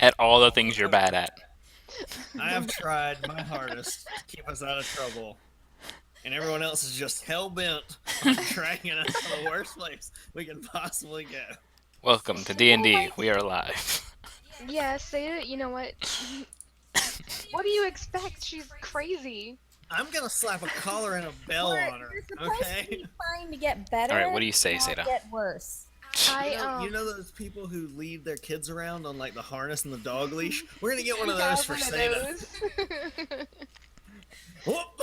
at all the things you're bad at. I have tried my hardest to keep us out of trouble, and everyone else is just hell bent on dragging us to the worst place we can possibly go. Welcome to You know, D&D. like, We are live. yeah, Seda, you know what? What do you expect? She's crazy. I'm gonna slap a collar and a bell We're, on her, you're supposed to okay? be trying to get better, All right, what do you say, not Seda? get worse. I You know those people who lead their kids around on like the harness and the dog leash? We're gonna get one of got those for one of Seda. those. Whoop!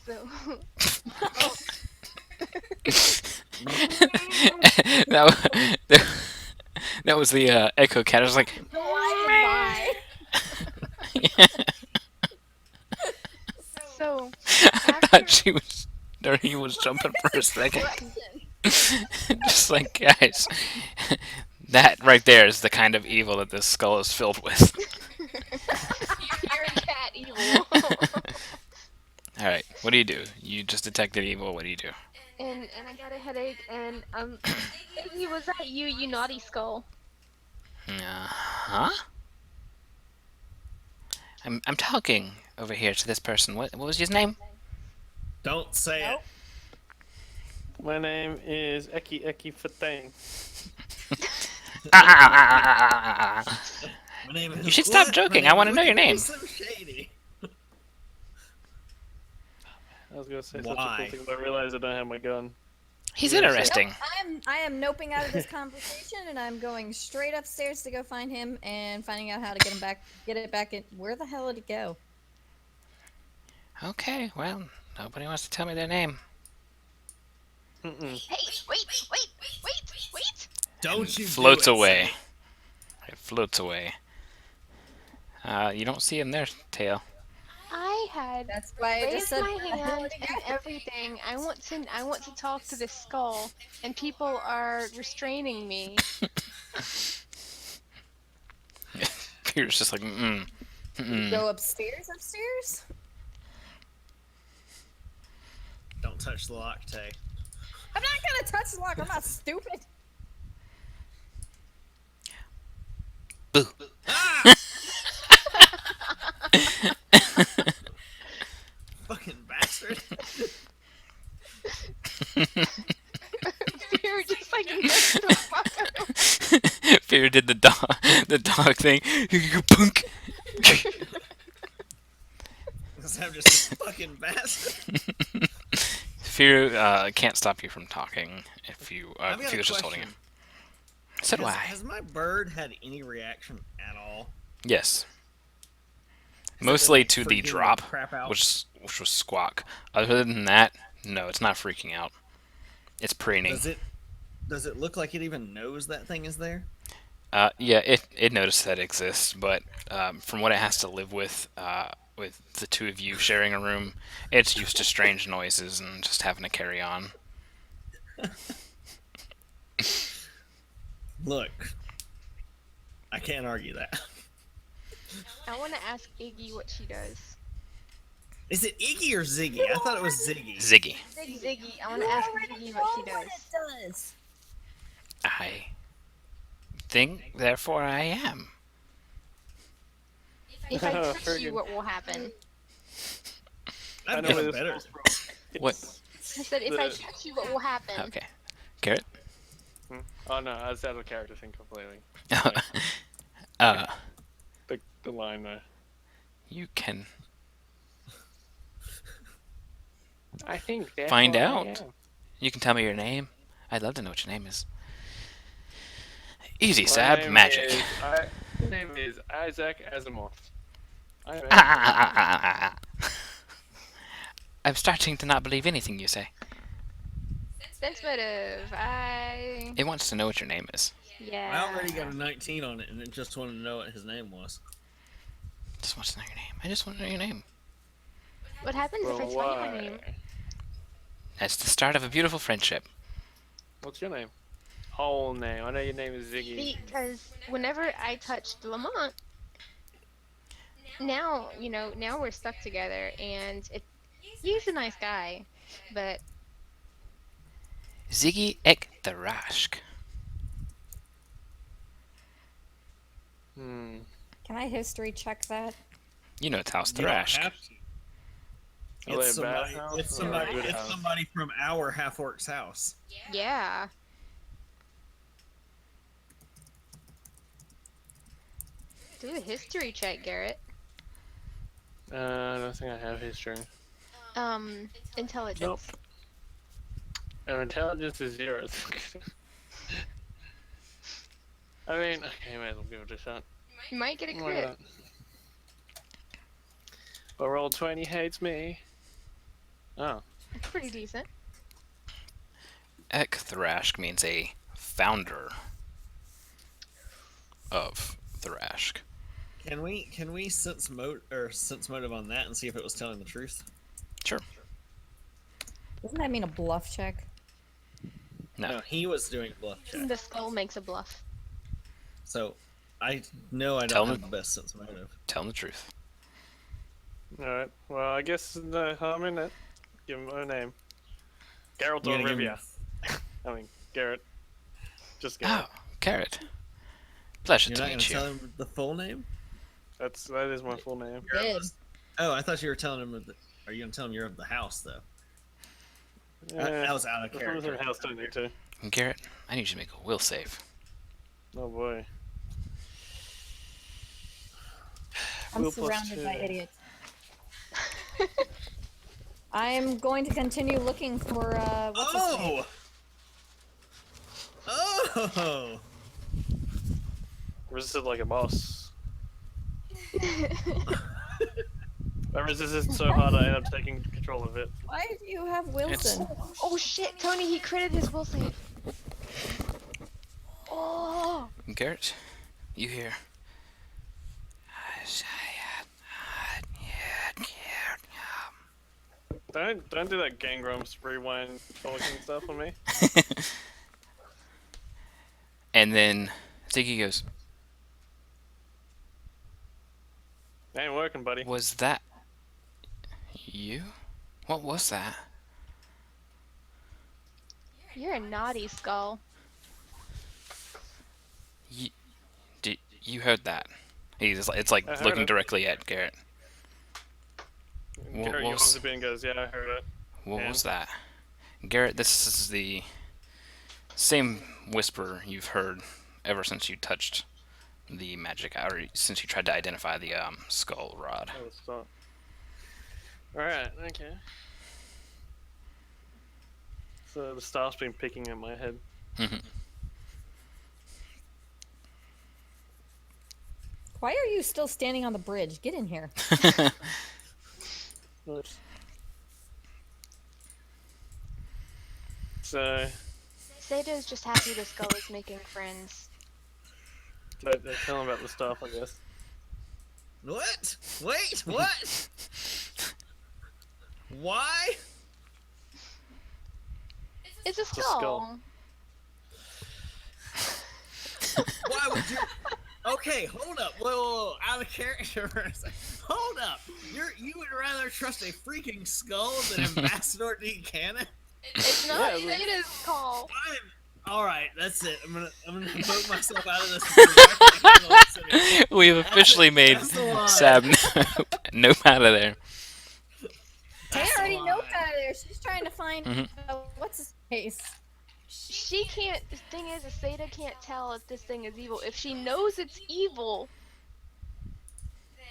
So, that, that was the Echo Cat. I was like, Bye. so I after thought she was, or he was jumping for a second. Just like, guys, that right there is the kind of evil that this skull is filled with. you're cat evil, All right, what do? You just detected evil. What do you do? and I got a headache, and Iggy, was that you, you naughty skull? Huh? I'm talking over here to this person. What was his name? Don't say it. My name is Eki Eki Fatang. Ah, My name is You should stop what? joking. My I name wanna is know your name. Slim Shady. I was gonna say such a Why? cool thing, but I realized I don't have my gun. He's Nope. interesting. I am noping out of this conversation, and I'm going straight upstairs to go find him and finding out how to get him back. Get it back in. Where the hell did he go? Okay, well, nobody wants to tell me their name. Mm-mm. Hey, wait! Don't you Floats do it, away. Sam. It floats away. You don't see him there, Tail. I had That's why I just raised said. my "Where the hell hand did he and go?" everything. I want to talk to this skull, and people are restraining me. Peter's just like, mm-mm. Mm-mm. Go upstairs. Upstairs. Don't touch the lock, Tay. I'm not gonna touch the lock. I'm not stupid. Boo. Ah! Fucking bastard. You're just like next the fuck up. Peter did the dog thing. Punk. Because I'm just a fucking bastard. Fear can't stop you from talking if you I've if got he a was just holding question. him. Said why? Has my bird had any reaction at all? Yes. Has it Mostly been, like, to the freaking the drop, crap out? which was squawk. Other than that, no, it's not freaking out. It's preening. Does it look like it even knows that thing is there? Yeah, it noticed that it exists, but from what it has to live with the two of you sharing a room, it's used to strange noises and just having to carry on. Look, I can't argue that. I want to ask Iggy what she does. Is it Iggy or Ziggy? I thought it was Ziggy. Ziggy. Ziggy, I want You to ask already Iggy know what she what does. it does. I think, therefore, I am. If I touch Very you, good. what will happen? I've know got where a this better. comes from. What? I said, if I touch you, what will happen? Okay. Carrot? Oh no, I was out of character thing completely. uh, The line there. you can I think that's Find what I out. am. you can tell me your name. I'd love to know what your name is. Easy, My Sab. name Magic. is- My name is Isaac Asimov. I'm I'm starting to not believe anything you say. Sensitive. It wants to know what your name is. Yeah. I already got a 19 on it, and it just wanted to know what his name was. Just wants to know your name. I just want to know your name. What happens if I Well, tell you my why? name? That's the start of a beautiful friendship. What's your name? Whole name. I know your name is Ziggy. Because whenever I touched Lamont, now now we're stuck together, and he's a nice guy, but Ziggy Ek the Rashk. I history check that? You know it's House You don't Thrash. have to. Are they It's a bad somebody, house it's or a somebody, good it's house? somebody from our half-orc's house. Yeah. Do a history check, Garrett. I don't think I have history. Intelligence. Nope. And intelligence is 0. I mean, okay, might as well give it a shot. You might get a Why crit. not? But roll 20 hates me. Oh. It's pretty decent. Ek Thrashk means a founder of Thrashk. Can we sense motive on that and see if it was telling the truth? Sure. Doesn't that mean a bluff check? No. he was doing a bluff check. The skull makes a bluff. So I know I Tell don't him- have the best sense motive. Tell him the truth. Alright. Well, I guess no harm in it. Give him a name. Geralt You're or gonna give Rivia. I mean, Garrett. Just Garrett. Oh, Carrot. Pleasure You're to not gonna meet you. tell him the full name? That is my full name. Did. Oh, I thought you were telling him. Are you gonna tell him you're of the house though? That was out of That's from the character. house, don't need to. Garrett, I need you to make a will save. Oh boy. I'm Will plus surrounded 2. by idiots. I'm going to continue looking for what's his name? Oh! Resisted like a boss. I resisted so hard I ended up taking control of it. Why do you have Wilson? Oh shit, Tony, he critted his will save. Oh! Garrett, you hear? Don't do that Gang Grumps rewind talking stuff on me. And then Ziggy goes, Ain't working, buddy. was that you? What was that? You're a naughty skull. You heard that? It's like I heard looking it. directly at Garrett. What Garrett was- yawns a bit and goes, yeah, I heard it. What Yeah. was that? Garrett, this is the same whisper you've heard ever since you touched the magic, or since you tried to identify the skull rod. Oh, it's not. Alright, okay. So the staff's been picking at my head. Mhm. Why are you still standing on the bridge? Get in here. Nice. So, Sato's just happy the skull is making friends. tell him about the staff, I guess. What? Wait, what? Why? It's a a skull. skull. Why would you? Okay, hold up. Whoa, out of character for a second. Hold up. You would rather trust a freaking skull than Ambassador D. Cannon? It's not Yeah, Sato's call. All right, that's it. I'm gonna vote myself out of this. We've officially made That's the line. Sab nope out of there. Tay That's already a knows lie. out of there. She's trying to find Mhm. what's his face. She can't. The thing is, Sato can't tell if this thing is evil. If she knows it's evil,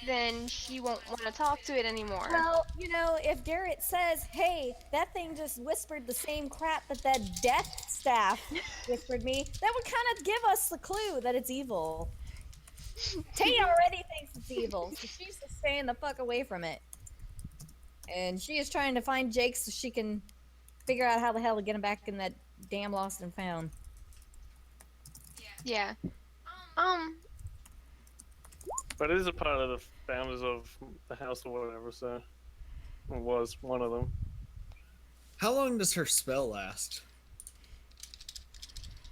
then she won't want to talk to it anymore. Well, you know, if Garrett says, "Hey, that thing just whispered the same crap that death staff whispered me," that would kind of give us the clue that it's evil. Tay already thinks it's evil, so she's just staying the fuck away from it. And she is trying to find Jake so she can figure out how the hell to get him back in that damn lost and found. Yeah. But it is a part of the founders of the house or whatever, so it was one of them. How long does her spell last?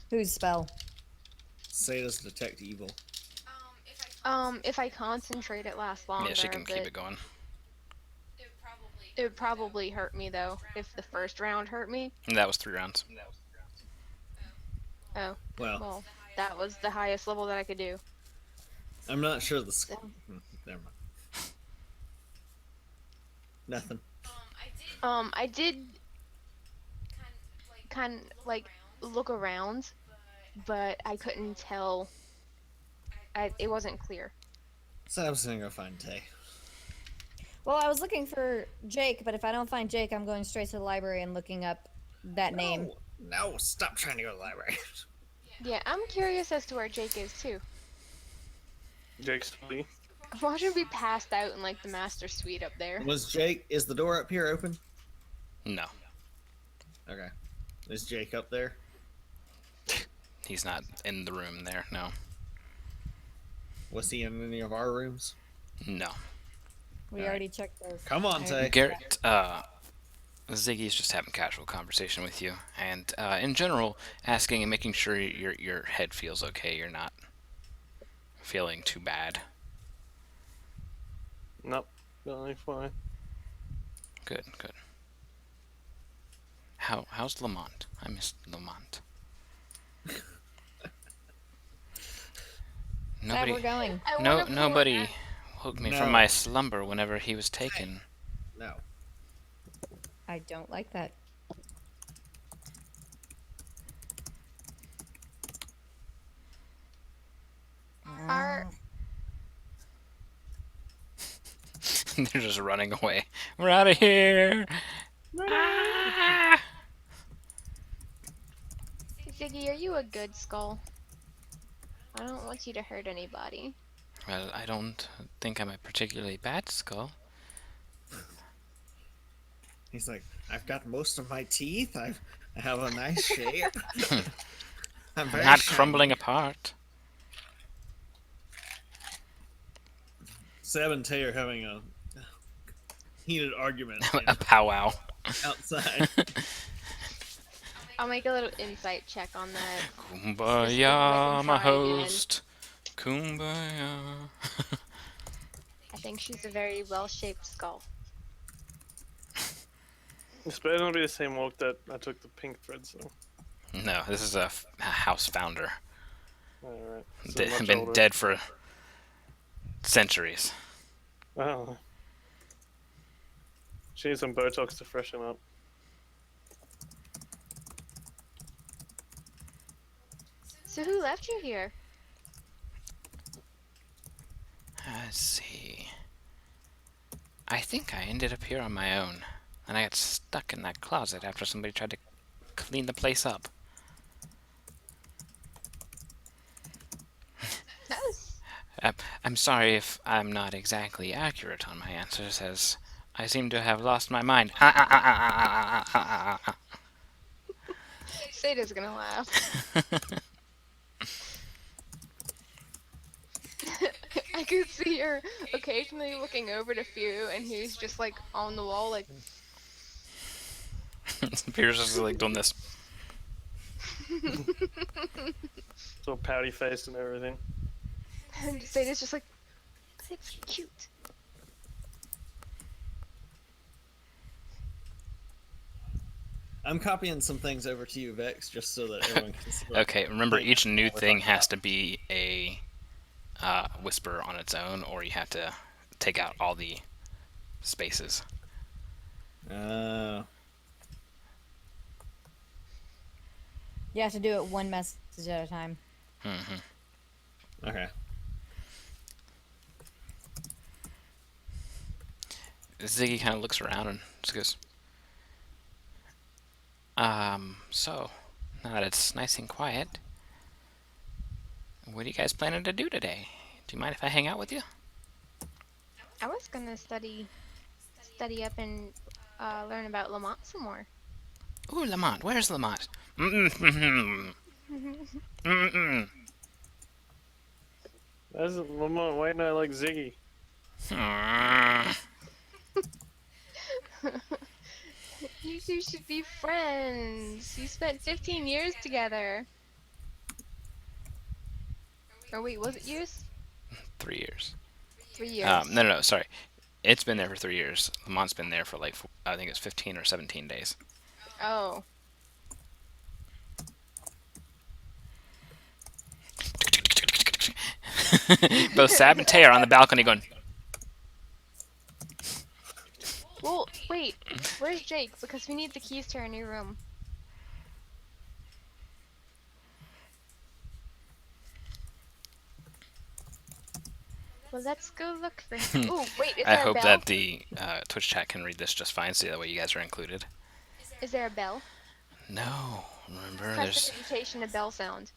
Whose spell? Sata's detect evil. If I concentrate, it lasts longer. Yeah, she can keep but it going. It would probably hurt me though if the first round hurt me. And that was 3 rounds. Oh, Well, well, that was the highest level that I could do. I'm not sure the. So- Never mind. Nothing. I did kind like look around, but I couldn't tell. It wasn't clear. So I was gonna go find Tay. Well, I was looking for Jake, but if I don't find Jake, I'm going straight to the library and looking up that name. No, stop trying to go to the library. Yeah, I'm curious as to where Jake is too. Jake's Lee. Watch him be passed out in like the master suite up there. Was Jake? Is the door up here open? No, Okay. Is Jake up there? he's not in the room there. No, Was he in any of our rooms? no. We Alright. already checked those. Come on, Tay. Garrett, Ziggy's just having casual conversation with you, and in general, asking and making sure your head feels okay. You're not feeling too bad. Nope. Totally fine. Good, good. How's Lamont? I missed Lamont. Glad we're going. I wanna pour- Nobody woke me No. from my slumber whenever he was taken. No. I don't like that. Our They're just running away. We're out of here. Ah! Ziggy, are you a good skull? I don't want you to hurt anybody. Well, I don't think I'm a particularly bad skull. He's like, I've got most of my teeth. I have a nice shape. I'm very Not shiny. crumbling apart. Seb and Tay are having a heated argument A powwow. outside. I'll make a little insight check on that. Kumbaya, my try again. host. Kumbaya. I think she's a very well-shaped skull. It's better not be the same walk that I took the pink thread, so. No, this is a house founder. Alright. Been dead for centuries. Oh. She needs some Botox to freshen up. So who left you here? Let's see. I think I ended up here on my own. And I got stuck in that closet after somebody tried to clean the place up. That was I'm sorry if I'm not exactly accurate on my answers, as I seem to have lost my mind. Sada's gonna laugh. I could see her occasionally looking over to Few, and he's just like on the wall, like. Pierce is like doing this. So pouty faced and everything. And Sada's just like, it's cute. I'm copying some things over to you, Vex, just so that everyone can see. what- Okay, remember Like, each new we're thing talking has to be a whisper on its own, or you have to take out all the spaces. You have to do it one message at a time. hmm Okay. Ziggy kind of looks around and just goes, so, now that it's nice and quiet, what are you guys planning to do today? Do you mind if I hang out with you? I was gonna study up and learn about Lamont some more. Ooh, Lamont, where's Lamont? Mm-mm-mm. Mm-mm. That's Lamont. Why not like Ziggy? Mm. You two should be friends. You spent 15 years together. Or wait, was it years? 3 years. 3 years. No, sorry. It's been there for 3 years. Lamont's been there for like, I think it's 15 or 17 days. Oh. Both Sab and Tay are on the balcony going, Well, wait. Where's Jake? Because we need the keys to our new room. Well, let's go look for him. Ooh, wait, is I there a hope bell? that the Twitch chat can read this just fine, so that way you guys are included. Is there a bell? No, remember, Press there's... vegetation, a bell sound.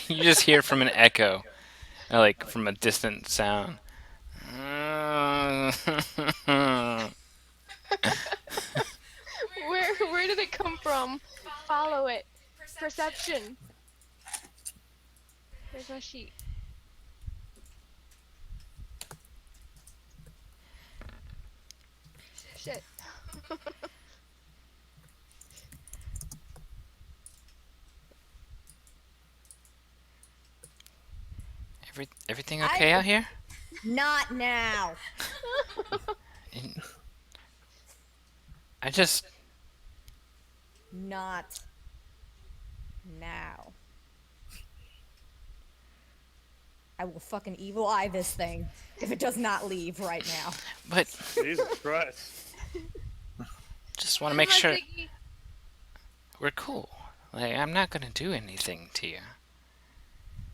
You just hear from an echo, like from a distant sound. Where did it come from? Follow it. Perception. Where's my sheet? Shit. Everything okay out here? Not now. I just... Not now. I will fucking evil eye this thing if it does not leave right now. But Jesus Christ. just want to make sure we're cool. Like, I'm not gonna do anything to you.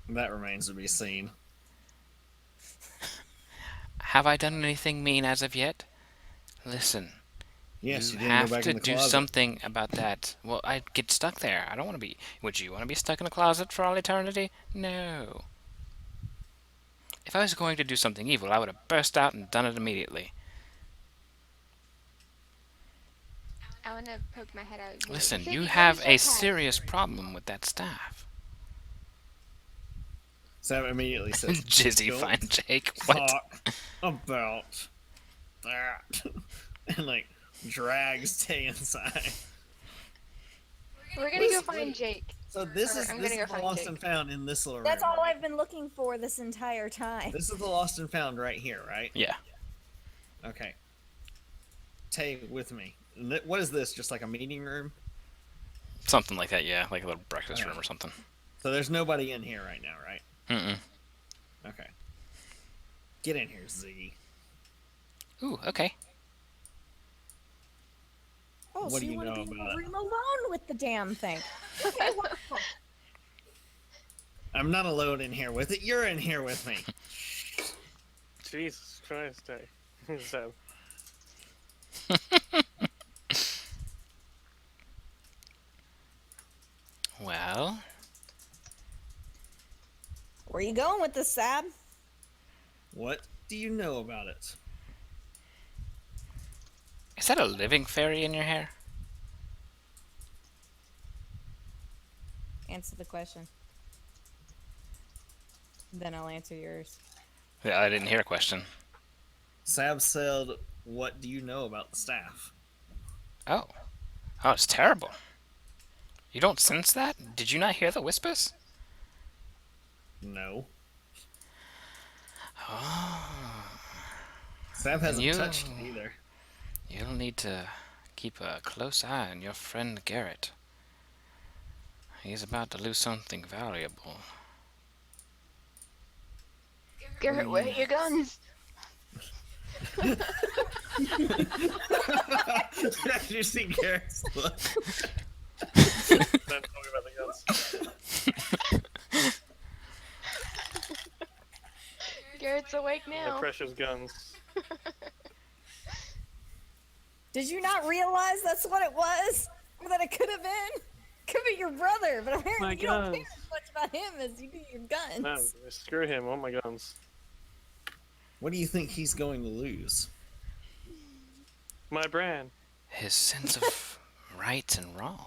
That remains to be seen. Have I done anything mean as of yet? Listen, Yes, you you didn't have go back to in the do closet. something about that. Well, I'd get stuck there. I don't want to be... Would you want to be stuck in a closet for all eternity? No. If I was going to do something evil, I would have burst out and done it immediately. I wanna poke my head out. Listen, Shake you it, have shake a it. serious problem with that staff. Sam immediately says, Jizzy, "Don't find Jake. What? talk about that," and like drags Tay inside. We're gonna go find Jake. So this Or is I'm this gonna is go the find lost Jake. and found in this little That's room. all I've been looking for this entire time. This is the lost and found right here, right? Yeah. Okay. Tay, with me. What is this? Just like a meeting room? Something like that, yeah. Like a little breakfast Okay. room or something. So there's nobody in here right now, right? Mm-mm. Okay. Get in here, Ziggy. Ooh, okay. Oh, What so do you you want know to be in about the it? room alone with the damn thing? Okay, wonderful. I'm not alone in here with it. You're in here with me. Jesus Christ, Tay. So, Well, Where you going with this, Sab? What do you know about it? is that a living fairy in your hair? Answer the question. Then I'll answer yours. Yeah, I didn't hear a question. Sab said, "What do you know about the staff?" Oh. Oh, it's terrible. You don't sense that? Did you not hear the whispers? No. Oh. Sab hasn't You- touched it either. You'll need to keep a close eye on your friend Garrett. He's about to lose something valuable. Garrett, where are your guns? Did you see Garrett's look? don't talk about the guns. Garrett's awake My now. precious guns. Did you not realize that's what it was? Or that it could have been? Could be your brother, but apparently My you don't care guns. as much about him as you do your guns. No, screw him. I want my guns. What do you think he's going to lose? My brand. His sense of right and wrong.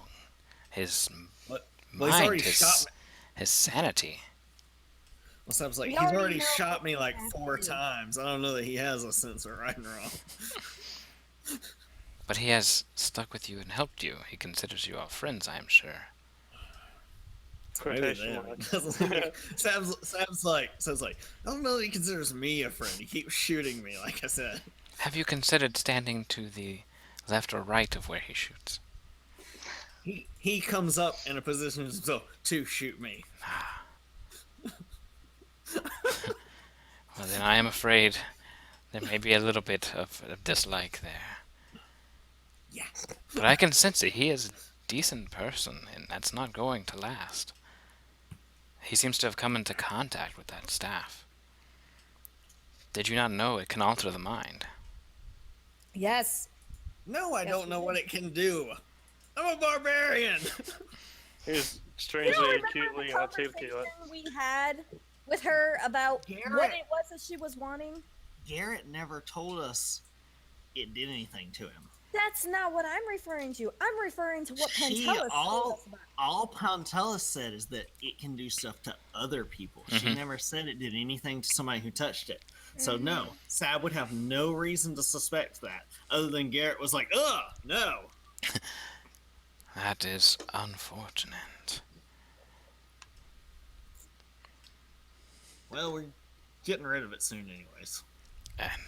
His What? Well, he's mind, already shot me. his sanity. Well, Sab's like, We he's already already know shot what me like has 4 to do. times. I don't know that he has a sense of right and wrong. But he has stuck with you and helped you. He considers you all friends, I am sure. Maybe Quotation then. marks. Sam's like, I don't know that he considers me a friend. He keeps shooting me, like I said. Have you considered standing to the left or right of where he shoots? He comes up in a position to shoot me. I am afraid there may be a little bit of dislike there. Yeah. But I can sense it. He is a decent person, and that's not going to last. He seems to have come into contact with that staff. Did you not know it can alter the mind? Yes. No, I Yes, don't we know did. what it can do. I'm a barbarian. He's You strangely don't remember acutely the articulate. conversation we had with her about what Garrett. it was that she was wanting? Garrett never told us it did anything to him. That's not what I'm referring to. I'm referring to what She Pentelis told all us about. all Pontelis said is that it can do stuff to other people. She Mhm. never said it did anything to somebody who touched it. So no, Sab would have no reason to suspect that, other than Garrett was like, "Ugh, no." That is unfortunate. Well, we're getting rid of it soon, anyways.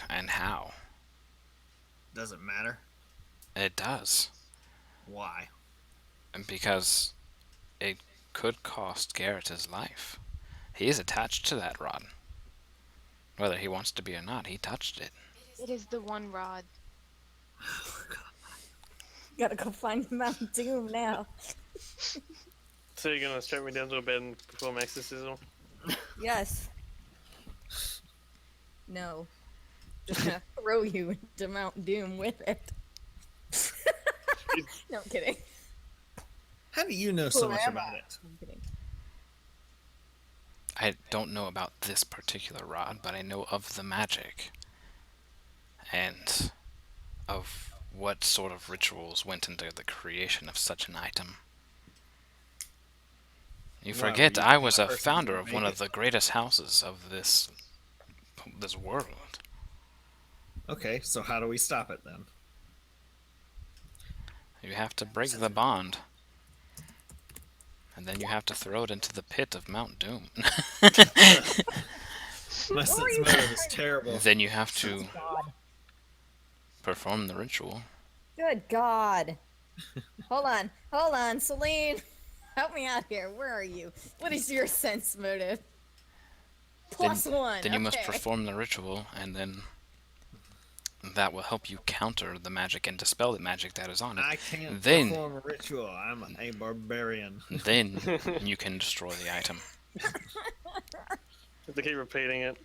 And how? Doesn't matter. It does. Why? Because it could cost Garrett his life. He is attached to that rod. Whether he wants to be or not, he touched it. It is the one rod. Gotta go find Mount Doom now. So you're gonna strap me down to a bed and perform exorcism? Yes. No. Just gonna throw you into Mount Doom with it. No, I'm kidding. How do you know so much Who am about I? it? I'm kidding. I don't know about this particular rod, but I know of the magic. And of what sort of rituals went into the creation of such an item. You Wow, forget, you I were was the a person founder who of made one it. of the greatest houses of this world. Okay, so how do we stop it then? You have to break the bond. And then you have to throw it into the pit of Mount Doom. My What sense were you motive is terrible. Then you have to God. perform the ritual. Good God. Hold on, Celine. Help me out here. Where are you? What is your sense motive? Plus one. Then you must okay. perform the ritual, and then that will help you counter the magic and dispel the magic that is on it. I can't Then- perform a ritual. I'm a barbarian. Then you can destroy the item. Have to keep repeating it.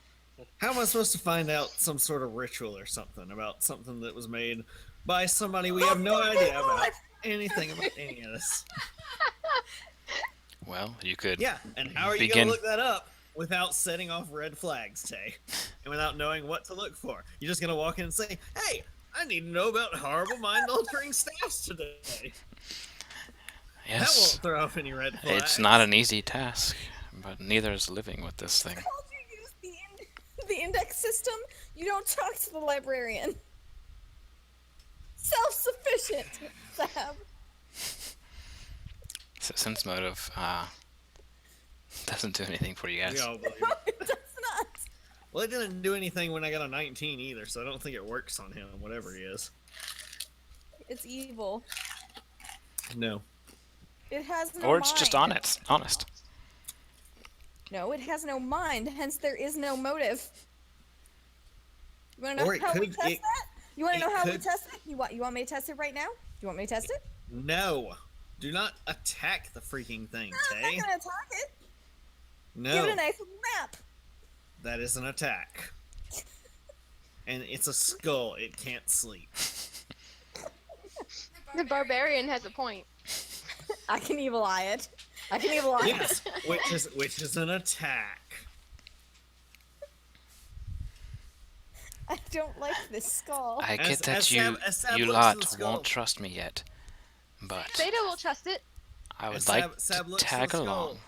How am I supposed to find out some sort of ritual or something about something that was made by somebody we have no idea about anything about any of this? Well, you could Yeah, and how are you Begin- gonna look that up without setting off red flags, Tay? And without knowing what to look for? You're just gonna walk in and say, "Hey, I need to know about horrible mind-altering staffs today." That yes. won't throw off any red flags. It's not an easy task, but neither is living with this thing. Called you use the index system. You don't talk to the librarian. Self-sufficient, Sab. Sense motive doesn't do anything for you guys. We all believe No, it. it does not. Well, it didn't do anything when I got a 19 either, so I don't think it works on him, whatever he is. It's evil. No. It has no Or it's just mind. honest. No, it has no mind, hence there is no motive. You want to Or know it how we could- test it- that? You want to it know how we could- test it? You want me to test it right now? Do you want me to test it? No. Do not attack the freaking thing, I'm Tay. not gonna attack it. Give it No. a nice little map. That is an attack. And it's a skull. It can't sleep. The barbarian has a point. I can evil eye it. I can evil eye Yes, which is an attack. I don't like this skull. I As- get that as Sam- you as Sam you looks at the lot skull. won't trust me yet, but Beta will trust it. I would As like Sab to looks at tag the skull. along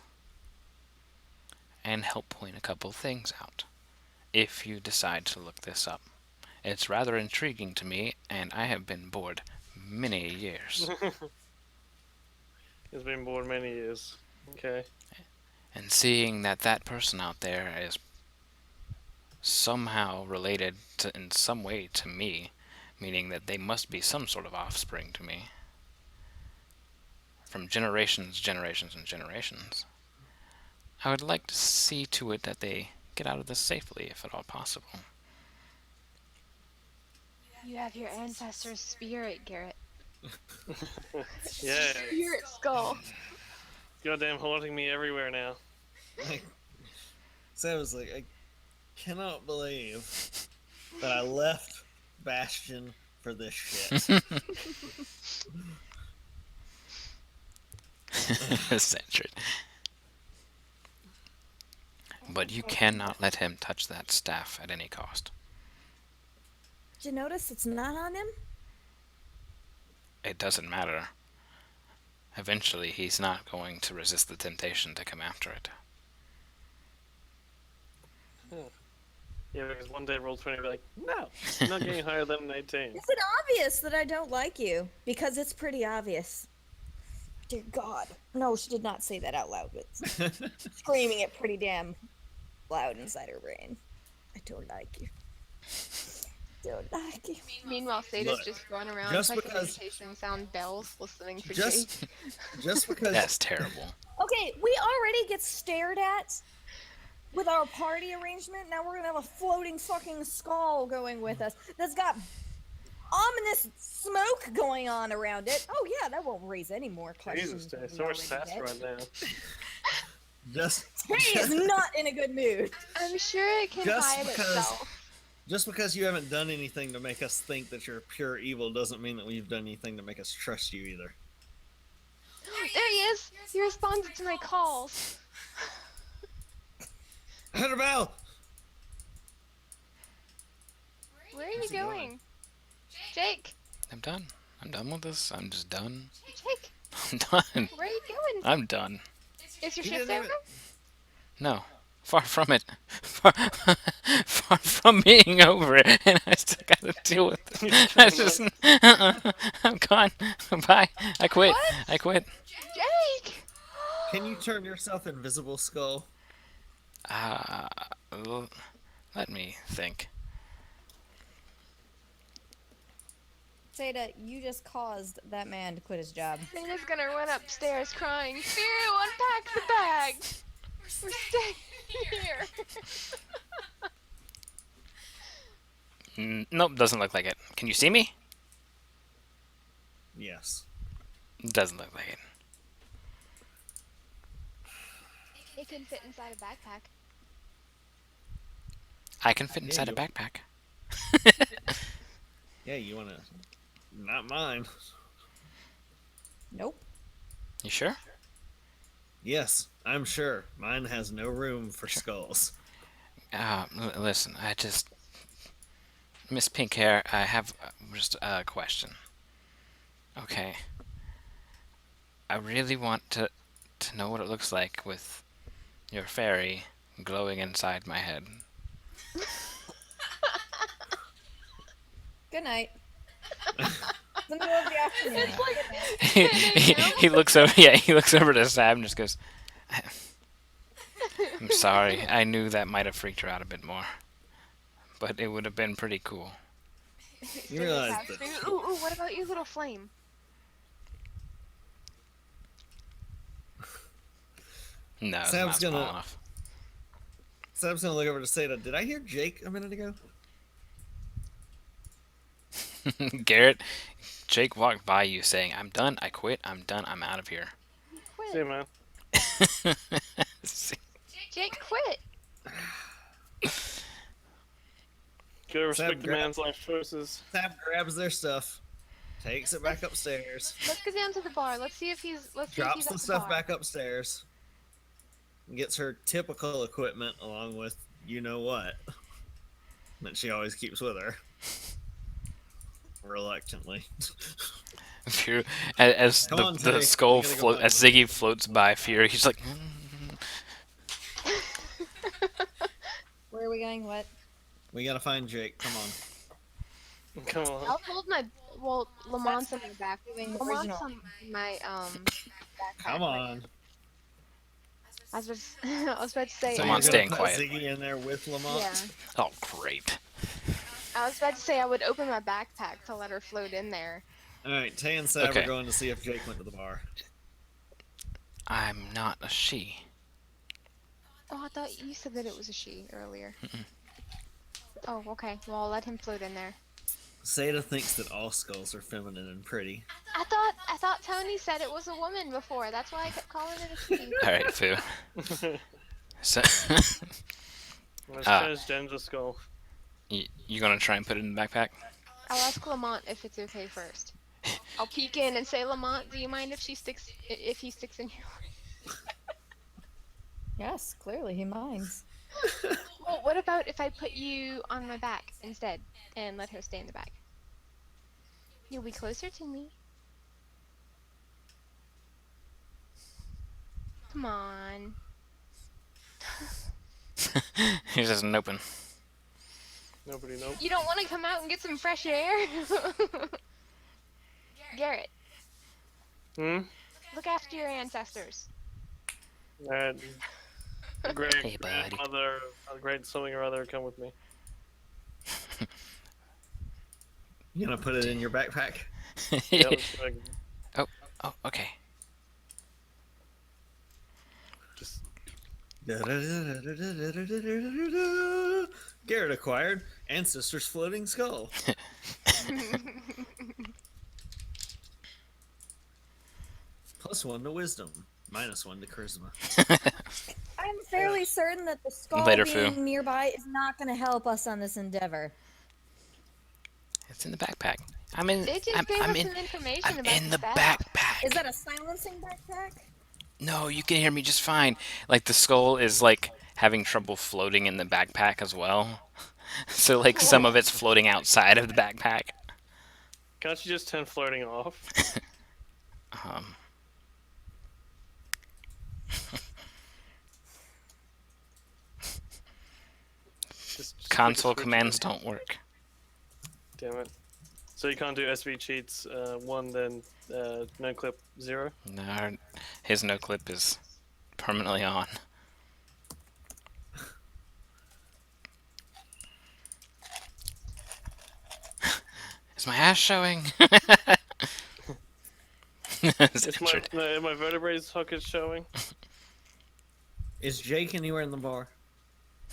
and help point a couple things out. If you decide to look this up, it's rather intriguing to me, and I have been bored many years. He's been bored many years. Okay. And seeing that that person out there is somehow related to, in some way to me, meaning that they must be some sort of offspring to me, from generations, and generations, I would like to see to it that they get out of this safely, if at all possible. You have your ancestor's spirit, Garrett. Yeah. Spirit skull. Goddamn haunting me everywhere now. So I was like, I cannot believe that I left Bastion for this shit. Censored. But you cannot let him touch that staff at any cost. Did you notice it's not on him? It doesn't matter. Eventually, he's not going to resist the temptation to come after it. Yeah, because one day Roll20 will be like, no, I'm not getting higher than an 18. Is it obvious that I don't like you? Because it's pretty obvious. Dear God. No, she did not say that out loud, but screaming it pretty damn loud inside her brain. I don't like you. Don't like you. Meanwhile, Sada's Look, just going around just checking because- meditation sound bells, listening for just, Jake. just because That's terrible. Okay, we already get stared at with our party arrangement. Now we're gonna have a floating fucking skull going with us that's got ominous smoke going on around it. Oh yeah, that won't raise any more questions. Jesus, than there's we so much already sass did. right now. just He is not in a good mood. I'm sure it can Just hide because- itself. just because you haven't done anything to make us think that you're pure evil doesn't mean that we've done anything to make us trust you either. There he is! He responded to my calls. Annabelle! Where are you Where's he going? going? Jake! I'm done. I'm done with this. I'm just done. Jake! I'm done. Where are you going? I'm done. Is your He shift didn't over? No. Far from it. Far, far from being over it. And I still gotta deal with it. I just... I'm gone. Bye. I quit. What? I quit. Jake! Can you turn yourself invisible, Skull? Let me think. Seda, you just caused that man to quit his job. Sada's gonna run upstairs crying, Firu, unpack the bag! We're staying here! Nope, doesn't look like it. Can you see me? Yes. Doesn't look like it. It can fit inside a backpack. I can fit Yeah, inside a you- backpack. Yeah, you wanna... Not mine. Nope. You sure? Yes, I'm sure. Mine has no room for skulls. Listen, I just... Miss Pinkhair, I have just a question. Okay. I really want to know what it looks like with your fairy glowing inside my head. Good night. It's the middle of the afternoon. he looks over. Yeah, he looks over to Sam and just goes, "I'm sorry. I knew that might have freaked her out a bit more, but it would have been pretty cool." You realize Have that... food. Ooh, what about you, little flame? No, it's Sam's not small gonna- enough. Sam's gonna look over to Seda. Did I hear Jake a minute ago? Garrett, Jake walked by you saying, "I'm done. I quit. I'm done. I'm out of here." Quit. See you, man. Jake, quit! Gotta respect the grab- man's life choices. Sam grabs their stuff, takes it back upstairs, Let's go down to the bar. Let's see if he's. Let's see if drops he's the at stuff bar. back upstairs, and gets her typical equipment along with you know what that she always keeps with her. Reluctantly. Fury, as Come the, on, the Ziggy. skull We gotta go float, back. as Ziggy floats by Fury, he's like, Where are we going? What? We gotta find Jake. Come on. Come on. I'll hold my. Well, Lamont's on my back. Doing Lamont's original. on my backpack. Come on. I was about to say. So Lamont's you're gonna staying put quiet. Ziggy in there with Lamont. Yeah. "Oh, great." I was about to say I would open my backpack to let her float in there. All right, Tay and Sav Okay. are going to see if Jake went to the bar. I'm not a she. Oh, I thought you said that it was a she earlier. Oh, okay. Well, I'll let him float in there. Seda thinks that all skulls are feminine and pretty. I thought Tony said it was a woman before. That's why I kept calling it a she. All right, Fu. So, Let's Ah. transgender skull. you gonna try and put it in the backpack? I'll ask Lamont if it's okay first. I'll peek in and say, Lamont, do you mind if he sticks in here? Yes, clearly he minds. Well, what about if I put you on my back instead and let her stay in the back? You'll be closer to me. Come on. He doesn't open. Nobody knows. You don't want to come out and get some fresh air? Garrett, Hmm? look after your ancestors. And great Hey, buddy. grandmother, a great something or other, come with me. You gonna put it in your backpack? Yeah, let's, like, Oh, okay. just Garrett acquired Ancestor's floating skull. +1 to wisdom, -1 to charisma. I'm fairly certain that the skull Later, being Fu. nearby is not going to help us on this endeavor. It's in the backpack. I'm in. They just I'm, gave I'm us in. some information I'm about in the staff. backpack. Is that a silencing backpack? No, you can hear me just fine. Like the skull is like having trouble floating in the backpack as well. So like some of it's floating outside of the backpack. can't you just turn floating off? Um, Just console click commands switch. don't work. Damn it. So you can't do SV cheats 1, then no clip 0? No, his no clip is permanently on. Is my ass showing? Is it Is my, Richard? no, my vertebrae socket showing? Is Jake anywhere in the bar?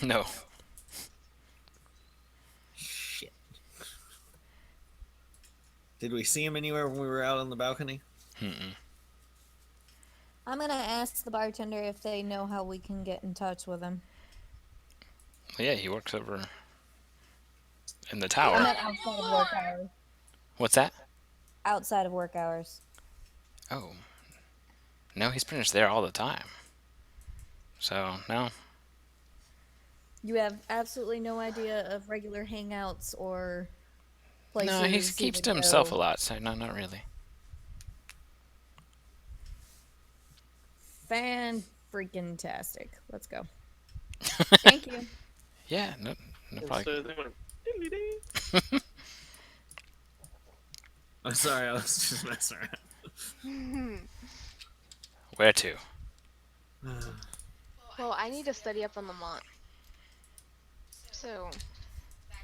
No. Shit. Did we see him anywhere when we were out on the balcony? Mm-mm. I'm going to ask the bartender if they know how we can get in touch with him. Well, yeah, he works over in the I tower. meant outside of work hours. What's that? Outside of work hours. Oh. No, he's pretty much there all the time. So, no. You have absolutely no idea of regular hangouts or places. No, he he keeps would to himself go. a lot, so no, not really. Fan-freaking-tastic. Let's go. Thank you. Yeah, no And problem. so they went, "Diddly-dee." I'm sorry, I was just messing around. Where to? Well, I need to study up on Lamont. So,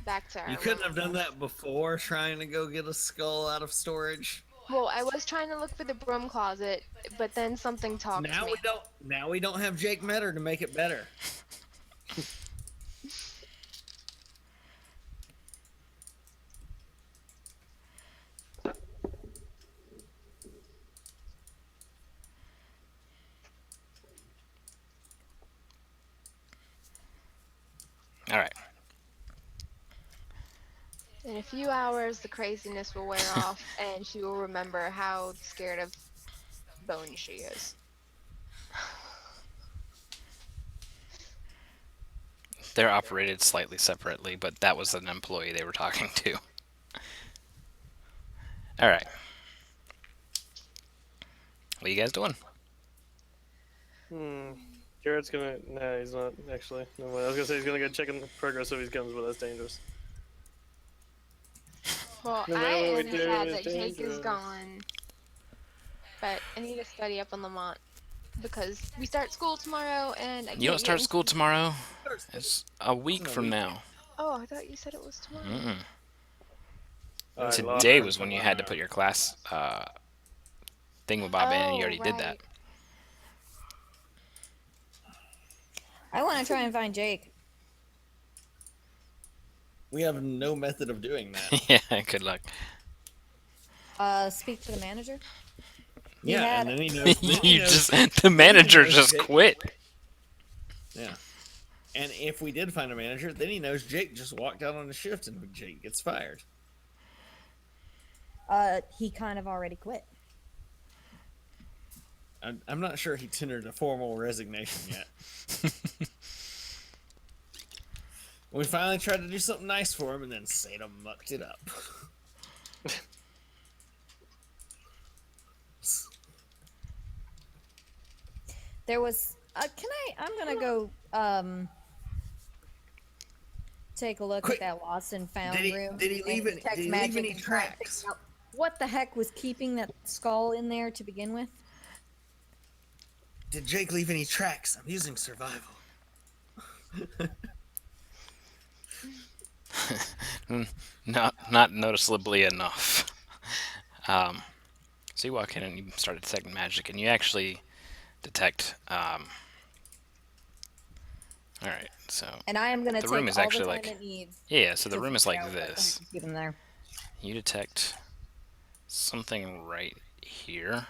back to our You couldn't have women. done that before trying to go get a skull out of storage. Well, I was trying to look for the broom closet, but then something talked to Now me. we don't. Now we don't have Jake Metter to make it better. All right. In a few hours, the craziness will wear off, and she will remember how scared of Bone she is. They're operated slightly separately, but that was an employee they were talking to. All right. What are you guys doing? Garrett's gonna. Nah, he's not actually. No, I was gonna say he's gonna go check in the progress of his guns, but that's dangerous. Well, No I matter what we am do, sad it's that Jake is dangerous. gone. But I need to study up on Lamont because we start school tomorrow, and I You can't don't start get school tomorrow. It's a week from now. Oh, I thought you said it was tomorrow. Mm-mm. I Today lied. was when you had to put your class thingamabob in, and you already did that. I want to try and find Jake. We have no method of doing that. Yeah, good luck. Speak to the manager. Yeah, had- and then he knows. Then he You knows the manager knows just Jake- quit. Yeah. And if we did find a manager, then he knows Jake just walked out on a shift and Jake gets fired. He kind of already quit. I'm not sure he tendered a formal resignation yet. We finally tried to do something nice for him, and then Sada mucked it up. There was. I'm gonna go. Take a look Quick. at that lost and found room. Did he and leave any? detect Did he magic leave any and try and tracks? figure out what the heck was keeping that skull in there to begin with? Did Jake leave any tracks? I'm using survival. Not noticeably enough. So you walk in and you start detecting magic, and you actually detect. All right, so And I am gonna The take room is all actually the time like- it needs. yeah, so the to room is figure like out what the heck this. is keeping there. You detect something right here.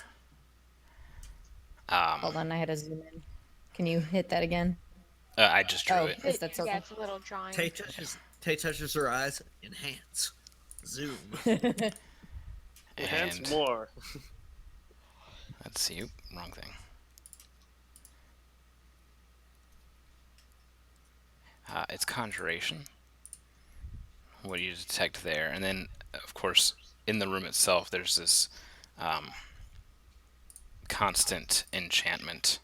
Hold on, I had to zoom in. Can you hit that again? I just drew Oh, it. it's that circle. Yeah, it's a little drawing. Tay touches her eyes. Enhance. Zoom. Enhance And more. let's see. Oop, wrong thing. It's conjuration. What do you detect there? And then, of course, in the room itself, there's this constant enchantment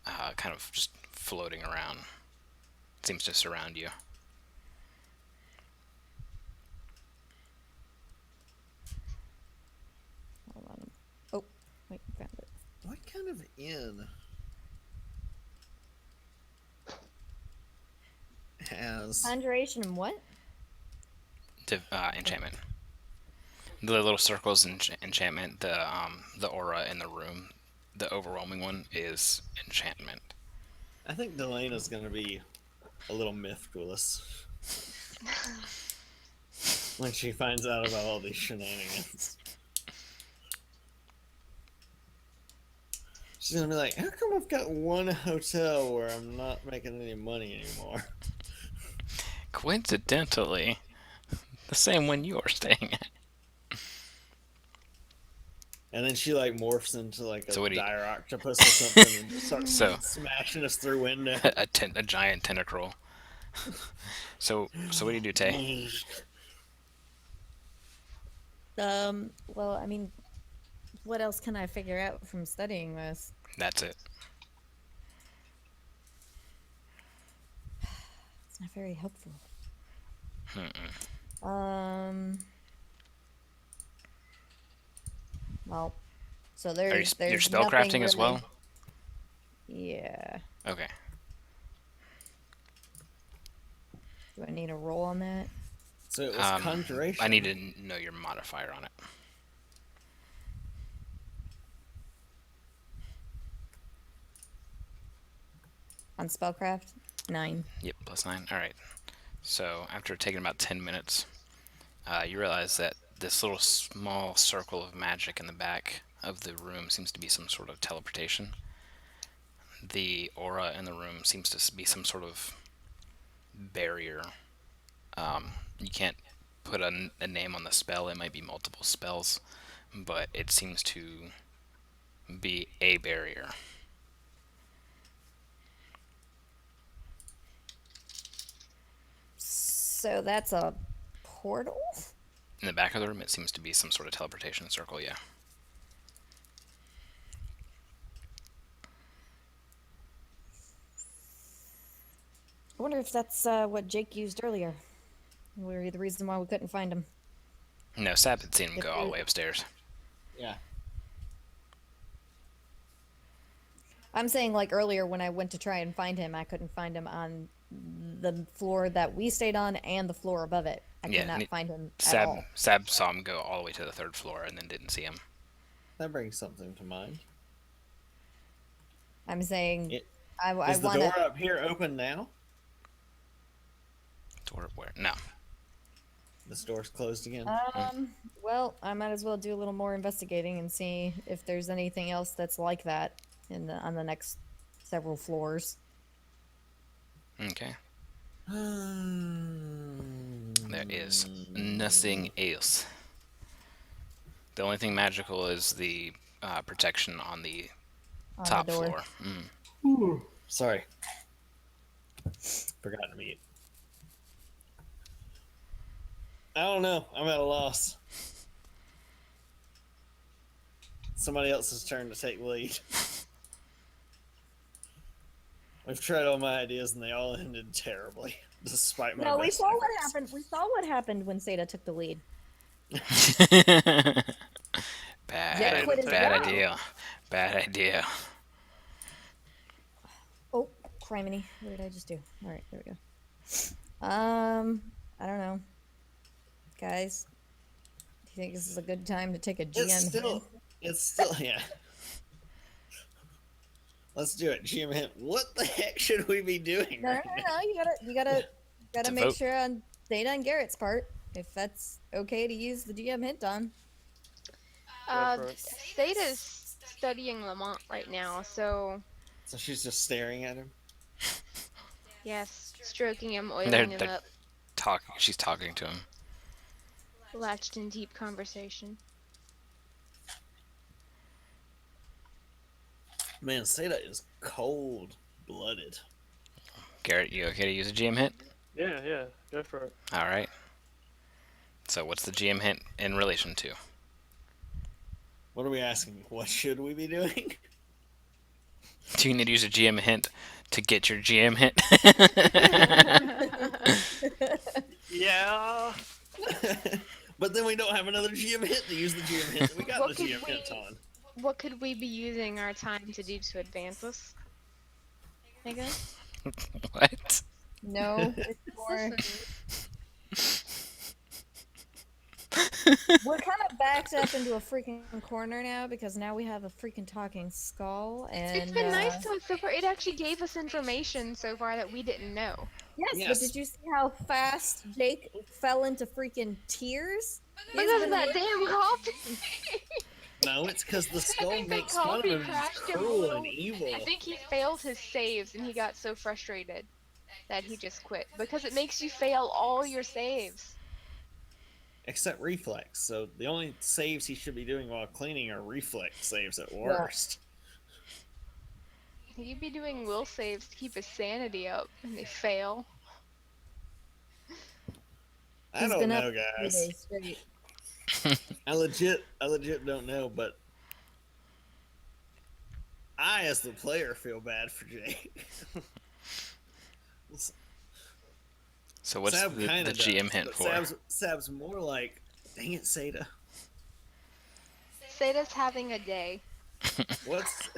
kind of just floating around. It seems to surround you. Hold on. Oh, wait, found it. What kind of inn has? Conjuration and what? Enchantment. The little circles in enchantment. The aura in the room. The overwhelming one is enchantment. I think Delena's gonna be a little miffed with us when she finds out about all these shenanigans. She's gonna be like, "How come I've got one hotel where I'm not making any money anymore?" Coincidentally, the same one you are staying at. And then she like morphs into like a So what do you- dire octopus or something and starts So- smashing us through window. a giant tentacruel. So what do you do, Tay? Well, I mean, what else can I figure out from studying this? That's it. It's not very helpful. Mm-mm. Well, so Are you, there's you're nothing spellcrafting as really- well? Yeah. Okay. Do I need a roll on that? So it was conjuration. I need to know your modifier on it. On spellcraft? 9. Yep, +9. All right. So after taking about 10 minutes, you realize that this little small circle of magic in the back of the room seems to be some sort of teleportation. The aura in the room seems to be some sort of barrier. You can't put a name on the spell. It might be multiple spells, but it seems to be a barrier. So that's a portal? In the back of the room, it seems to be some sort of teleportation circle, yeah. I wonder if that's what Jake used earlier. Or the reason why we couldn't find him. No, Sab had seen him go all the way upstairs. Yeah. I'm saying like earlier when I went to try and find him, I couldn't find him on the floor that we stayed on and the floor above it. I Yeah, could not and find him at all. Sab saw him go all the way to the 3rd floor and then didn't see him. That brings something to mind. I'm saying It- I Is the want door to. up here open now? Door where? No. This door's closed again. Well, I might as well do a little more investigating and see if there's anything else that's like that on the next several floors. Okay. There is nothing else. The only thing magical is the protection on the On top the door. floor. Sorry. Forgot to mute. I don't know. I'm at a loss. Somebody else's turn to take lead. We've tried all my ideas and they all ended terribly, despite my No, we best saw what efforts. happened. We saw what happened when Seda took the lead. Bad, quit his bad job. idea. Bad idea. Oh, criminy. What did I just do? All right, there we go. I don't know. Guys, do you think this is a good time to take a GM It's still, yeah. Let's do it. GM hint. What the heck should we be doing? No, right no, now? no. You gotta To make vote. sure on Dana and Garrett's part if that's okay to use the GM hint on. Go for it. Theta's studying Lamont right now, so So she's just staring at him. yes, stroking him, oiling They're- him they're- up, She's talking to him. latched in deep conversation. Man, Seda is cold-blooded. Garrett, you okay to use a GM hint? Yeah, go for it. All right. So what's the GM hint in relation to? What are we asking? What should we be doing? Do you need to use a GM hint to get your GM hint? Yeah. But then we don't have another GM hint to use the GM hint that we got What the could GM hint we- on. What could we be using our time to do to advance us? I guess. What? No, it's more. We're kind of backed up into a freaking corner now because now we have a freaking talking skull and. It's been nice to us so far. It actually gave us information so far that we didn't know. Yes, Yes. but did you see how fast Jake fell into freaking tears? Because of that damn coffee. No, it's because the I skull think the makes fun of coffee him as crashed him a cruel little. and evil. I think he failed his saves and he got so frustrated that he just quit. Because it makes you fail all your saves. Except reflex. So the only saves he should be doing while cleaning are reflex saves at worst. He'd be doing will saves to keep his sanity up and they fail. I He's don't been know, up 3 guys. days straight. I legit don't know, but I, as the player, feel bad for Jake. So what's Sab the kinda GM does, hint but for? Sab's more like, dang it, Seda. Seda's having a day. What's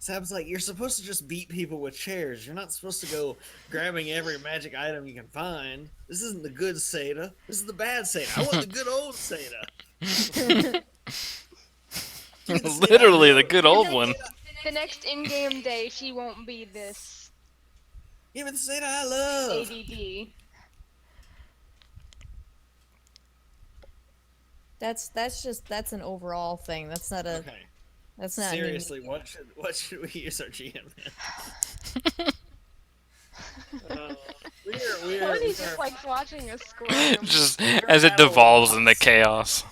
Sab's like, you're supposed to just beat people with chairs. You're not supposed to go grabbing every magic item you can find. This isn't the good Seda. This is the bad Seda. I want the good old Seda. Give me the Seda I Literally the know. good old one. The next in-game day, she won't be this Give me the Seda I love. ADD. That's an overall thing. That's not a. Okay. That's not. Seriously, what should we use our GM in? We're Tony just likes watching us squirm. Just as it devolves into chaos.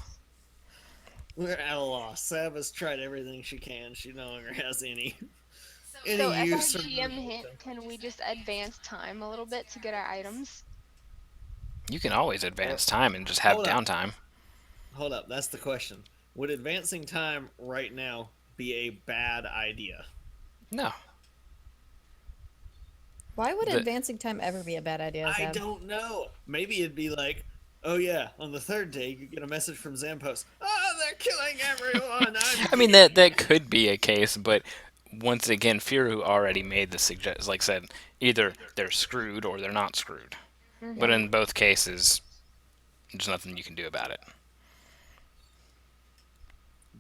we're at a loss. Sab has tried everything she can. She no longer has any So as use our for GM hint, can we just advance time a little bit to get our items? You can always advance time and just have Hold up. downtime. Hold up, that's the question. Would advancing time right now be a bad idea? No. Why would The- advancing time ever be a bad idea? I Zeb? don't know. Maybe it'd be like, oh yeah, on the third day you get a message from Zampos. Oh, they're killing everyone. I mean that could be a case, but once again, Firu already made the suggest. Like said, either they're screwed or they're not screwed. But in both cases, there's nothing you can do about it.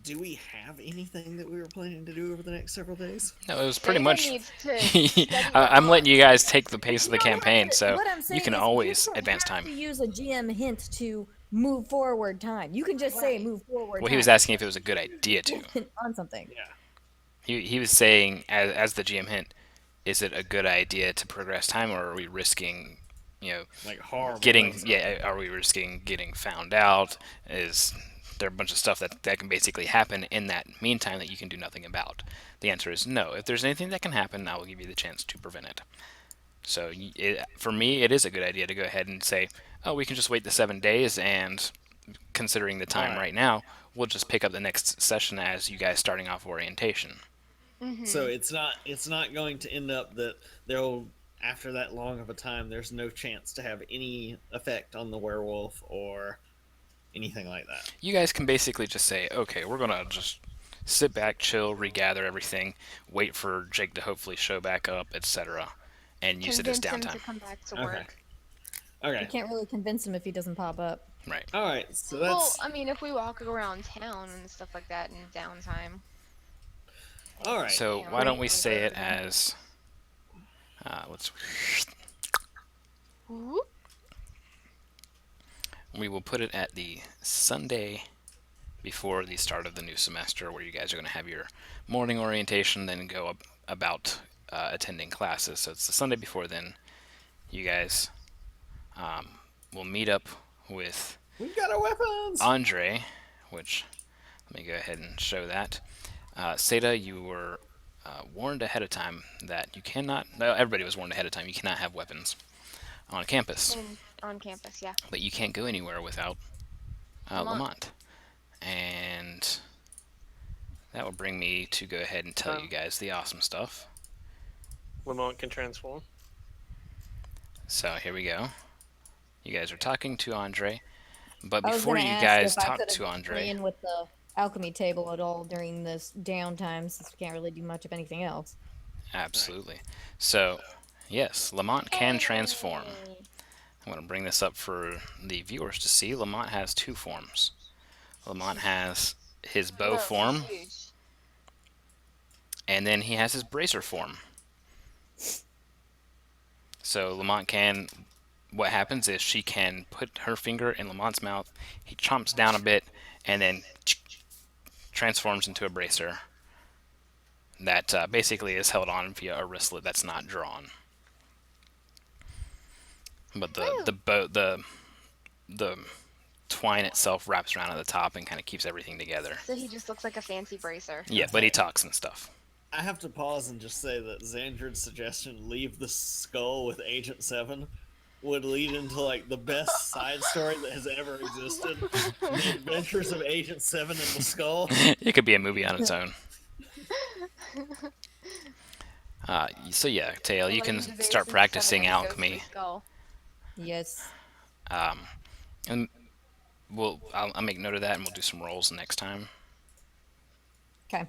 do we have anything that we were planning to do over the next several days? No, it was pretty Zeta much. needs to study I'm letting Lamont. you guys take the pace of the You don't have campaign, to- so what I'm you saying can is always you don't advance have time. to use a GM hint to move forward time. You can just say Right. move forward. Well, he was time asking if it was a good idea to. on something. Yeah. He was saying, as the GM hint, is it a good idea to progress time, or are we risking, Like horrible. getting things. are we risking getting found out? Is there a bunch of stuff that can basically happen in that meantime that you can do nothing about? The answer is no. If there's anything that can happen, I will give you the chance to prevent it. So for me, it is a good idea to go ahead and say, oh, we can just wait the 7 days, and considering the time Alright. right now, we'll just pick up the next session as you guys starting off orientation. So it's not going to end up that there'll after that long of a time there's no chance to have any effect on the werewolf or anything like that. You guys can basically just say, okay, we're gonna just sit back, chill, regather everything, wait for Jake to hopefully show back up, etc., and use it as Convince him to downtime. come back to Okay. work. You Okay. can't really convince him if he doesn't pop up. Right. All right. So Well, that's I mean, if we walk around town and stuff like that in downtime. all right. So Yeah, why don't we right. say it as let's Whoop. we will put it at the Sunday before the start of the new semester, where you guys are going to have your morning orientation, then go about attending classes. So it's the Sunday before then. You guys will meet up with We've got our weapons. Andre, which let me go ahead and show that. Seda, you were warned ahead of time that you cannot. No, everybody was warned ahead of time. You cannot have weapons on campus, On campus, yeah. but you can't go anywhere without Lamont. Lamont. And that will bring me to go ahead and tell you guys the awesome stuff. Lamont can transform. So here we go. You guys are talking to Andre, but I was before gonna you ask guys if I talk could to have Andre, playing with the alchemy table at all during this downtime, since we can't really do much of anything else. absolutely. So yes, Lamont can transform. Hey. I'm going to bring this up for the viewers to see. Lamont has two forms. Lamont has his bow Look, form, huge. and then he has his bracer form. So Lamont can, what happens is she can put her finger in Lamont's mouth, he chomps down a bit, and then transforms into a bracer that basically is held on via a wristlet that's not drawn. But the twine itself wraps around at the top and kind of keeps everything together. So he just looks like a fancy bracer. Yeah, but he talks and stuff. I have to pause and just say that Xandred's suggestion, leave the skull with Agent 7, would lead into like the best side story that has ever existed. The Adventures of Agent 7 and the Skull. It could be a movie on its own. So yeah, Tail, you can start practicing alchemy. Yes. And I'll make note of that, and we'll do some rolls next time. Okay.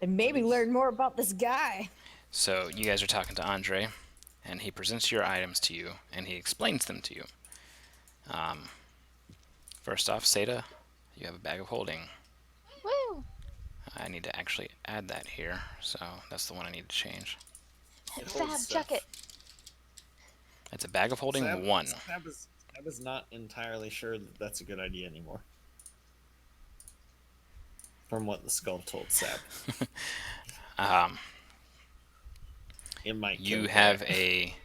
And maybe learn more about this guy. So you guys are talking to Andre, and he presents your items to you, and he explains them to you. First off, Seda, you have a bag of holding. Woo! I need to actually add that here, so that's the one I need to change. It Stab, holds chuck stuff. it. It's a bag of holding Sab- 1. Sab is not entirely sure that that's a good idea anymore. From what the skull told Sab. It might kill You Garrett. have a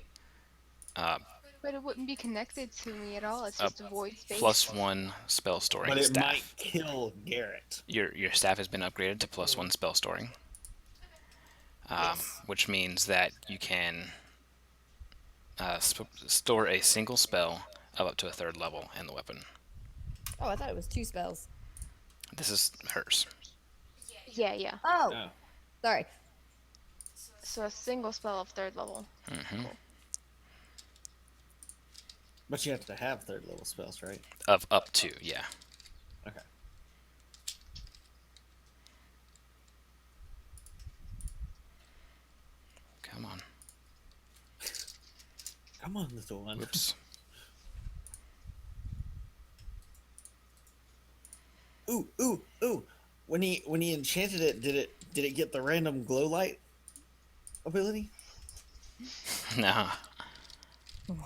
But it wouldn't be connected to me at all. It's just a void space. +1 spell storing But it staff. might kill Garrett. Your staff has been upgraded to +1 spell storing, which means that you can store a single spell of up to a 3rd level in the weapon. Oh, I thought it was 2 spells. This is hers. Yeah, yeah. Oh, Oh. sorry. So a single spell of 3rd level. Hmm. But you have to have 3rd level spells, right? Of up to, yeah. Okay. Come on. Come on, little one. Whoops. ooh. When he enchanted it, did it get the random glow light ability? No.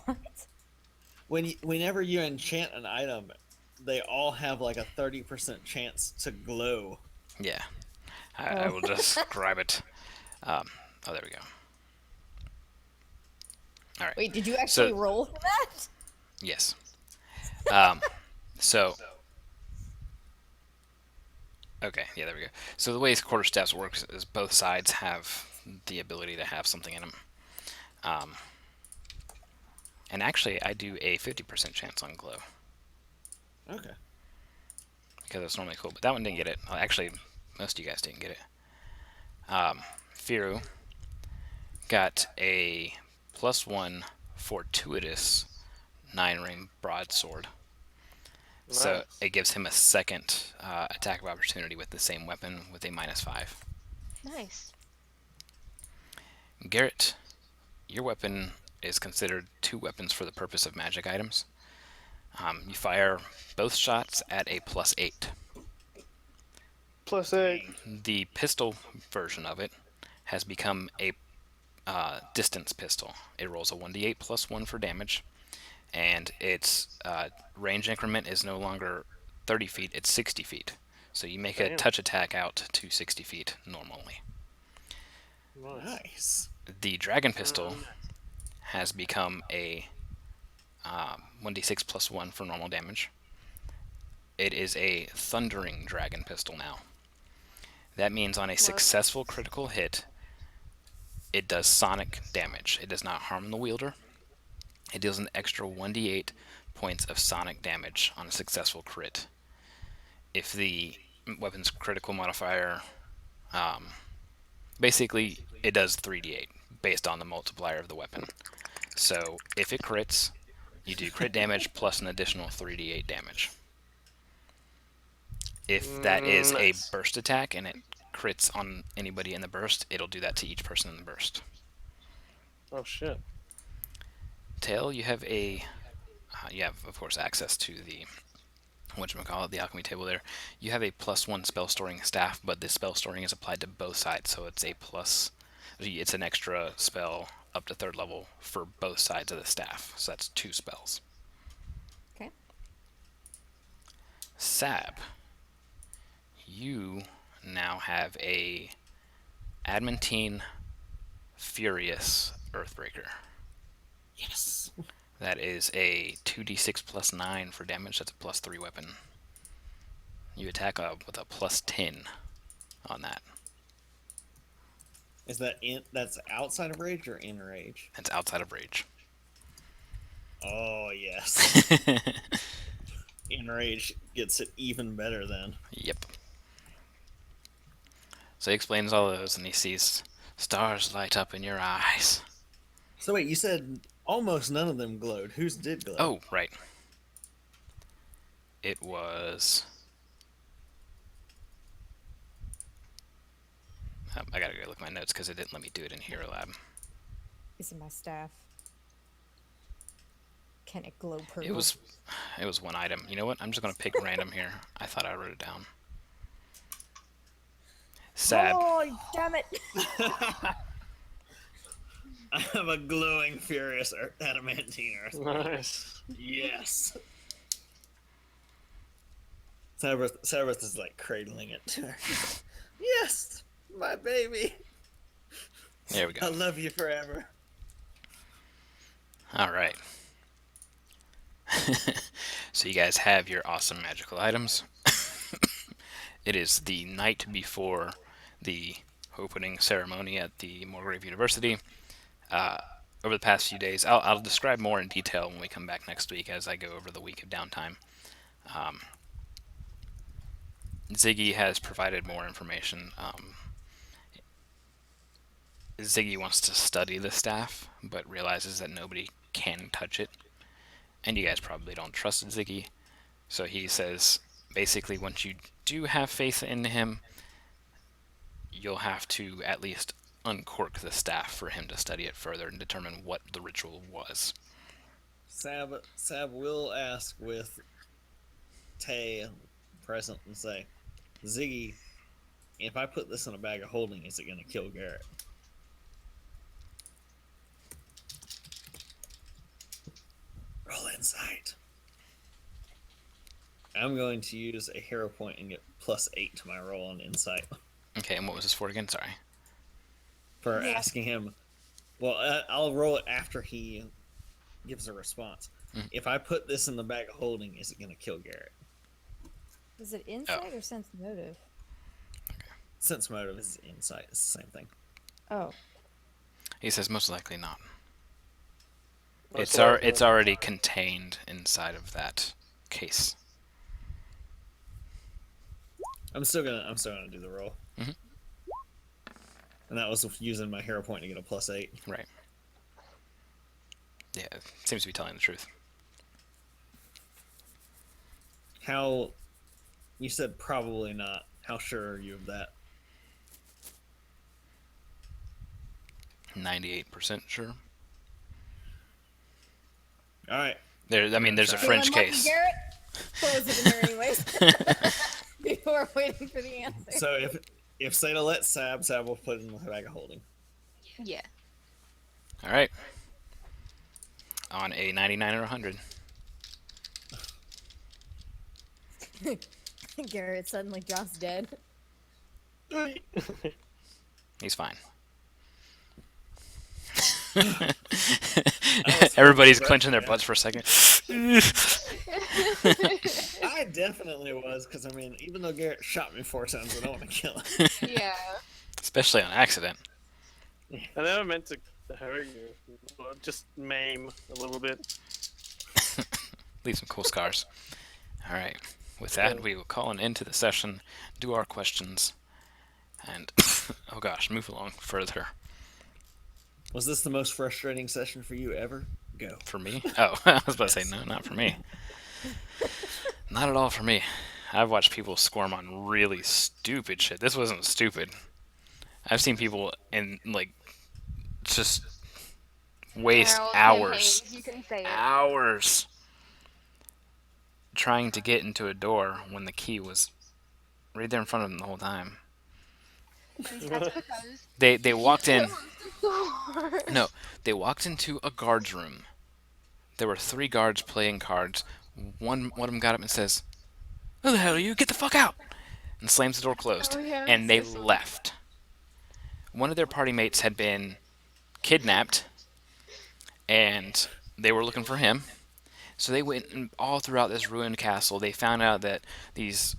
What? Whenever you enchant an item, they all have like a 30% chance to glow. Yeah. I will describe it. Oh, there we go. All right. Wait, did you actually So roll for that? yes. Um, so okay, yeah, there we go. So the way quarterstaffs works is both sides have the ability to have something in them. And actually, I do a 50% chance on glow Okay. because it's normally cool. But that one didn't get it. Well, actually, most of you guys didn't get it. Firu got a +1 fortuitous 9-ring broadsword. So Nice. it gives him a second attack of opportunity with the same weapon with a -5. Nice. Garrett, your weapon is considered 2 weapons for the purpose of magic items. You fire both shots at a +8. +8. The pistol version of it has become a distance pistol. It rolls a 1d8 +1 for damage, and its range increment is no longer 30 feet, it's 60 feet. So you make a Damn. touch attack out to 60 feet normally. Nice. Nice. The dragon pistol has become a 1d6 +1 for normal damage. It is a thundering dragon pistol now. That means on a successful critical hit, it does sonic damage. It does not harm the wielder. It deals an extra 1d8 points of sonic damage on a successful crit. If the weapon's critical modifier, basically it does 3d8 based on the multiplier of the weapon. So if it crits, you do crit damage plus an additional 3d8 damage. If that is a Nice. burst attack and it crits on anybody in the burst, it'll do that to each person in the burst. Oh shit. Tail, you have you have of course access to the whatchamacallit, the alchemy table there. You have a +1 spell storing staff, but this spell storing is applied to both sides, so it's it's an extra spell up to 3rd level for both sides of the staff. So that's 2 spells. Okay. Sab, you now have a adamantine furious earthbreaker. Yes. That is a 2d6 +9 for damage. That's a +3 weapon. You attack with a +10 on that. Is that's outside of rage or in rage? That's outside of rage. Oh yes. In rage gets it even better then. Yep. So he explains all those, and he sees stars light up in your eyes. So wait, you said almost none of them glowed. Whose did glow? Oh, right. It was... I gotta go look at my notes because it didn't let me do it in Hero Lab. Is it my staff? Can it glow purple? It was one item. You know what? I'm just gonna pick random here. I thought I wrote it down. Sab. Oh, damn it! I have a glowing furious adamantine earth. Nice. Yes. Cerberus is like cradling it to her. Yes, my baby. There we I go. love you forever. All right. So you guys have your awesome magical items. It is the night before the opening ceremony at the Morgrave University. Over the past few days, I'll describe more in detail when we come back next week as I go over the week of downtime. Ziggy has provided more information. Ziggy wants to study the staff, but realizes that nobody can touch it. And you guys probably don't trust Ziggy. So he says, basically, once you do have faith in him, you'll have to at least uncork the staff for him to study it further and determine what the ritual was. Sab will ask with Tay, present and say, Ziggy, if I put this in a bag of holding, is it going to kill Garrett? Roll insight. I'm going to use a hero point and get +8 to my roll on insight Okay, and what was this for again? Sorry. for asking him. Well, I'll roll it after he gives a response. Mm. If I put this in the bag of holding, is it going to kill Garrett? Is it insight or sense motive? Sense motive is insight. It's the same thing. Oh. He says most likely not. Most It's likely. already contained inside of that case. I'm still gonna do the roll. Mhm. And that was using my hero point to get a +8. Right. Yeah, seems to be telling the truth. How? You said probably not. How sure are you of that? 98% sure. All right. There's a Feel French Unlucky case. Garrett? Close it in there anyways. Before waiting for the answer. So if Seda lets Sab will put it in the bag of holding. Yeah. All right. On a 99 or 100. Garrett suddenly drops dead. He's fine. was Everybody's holding clenching their breath, butts for a second. I definitely was, because I mean, even though Garrett shot me 4 times, I don't want to kill him. Yeah. Especially on accident. I never meant to hurt you. Just maim a little bit. Leave some cool scars. All right. With that, we will call an end to the session, do our questions, and oh gosh, move along further. Was this the most frustrating session for you ever? Go. For me? Oh, I was about to say, no, not for me. Not at all for me. I've watched people squirm on really stupid shit. This wasn't stupid. I've seen people in, like, just waste Harold, hours. hey, you can say it. Hours trying to get into a door when the key was right there in front of them the whole time. That's because They walked in. door. No, they walked into a guard's room. There were 3 guards playing cards. One of them got up and says, "Who the hell are you? Get the fuck out!" and slams the door closed. Oh, yeah, And they so sorry. left. One of their party mates had been kidnapped, and they were looking for him. So they went all throughout this ruined castle. They found out that these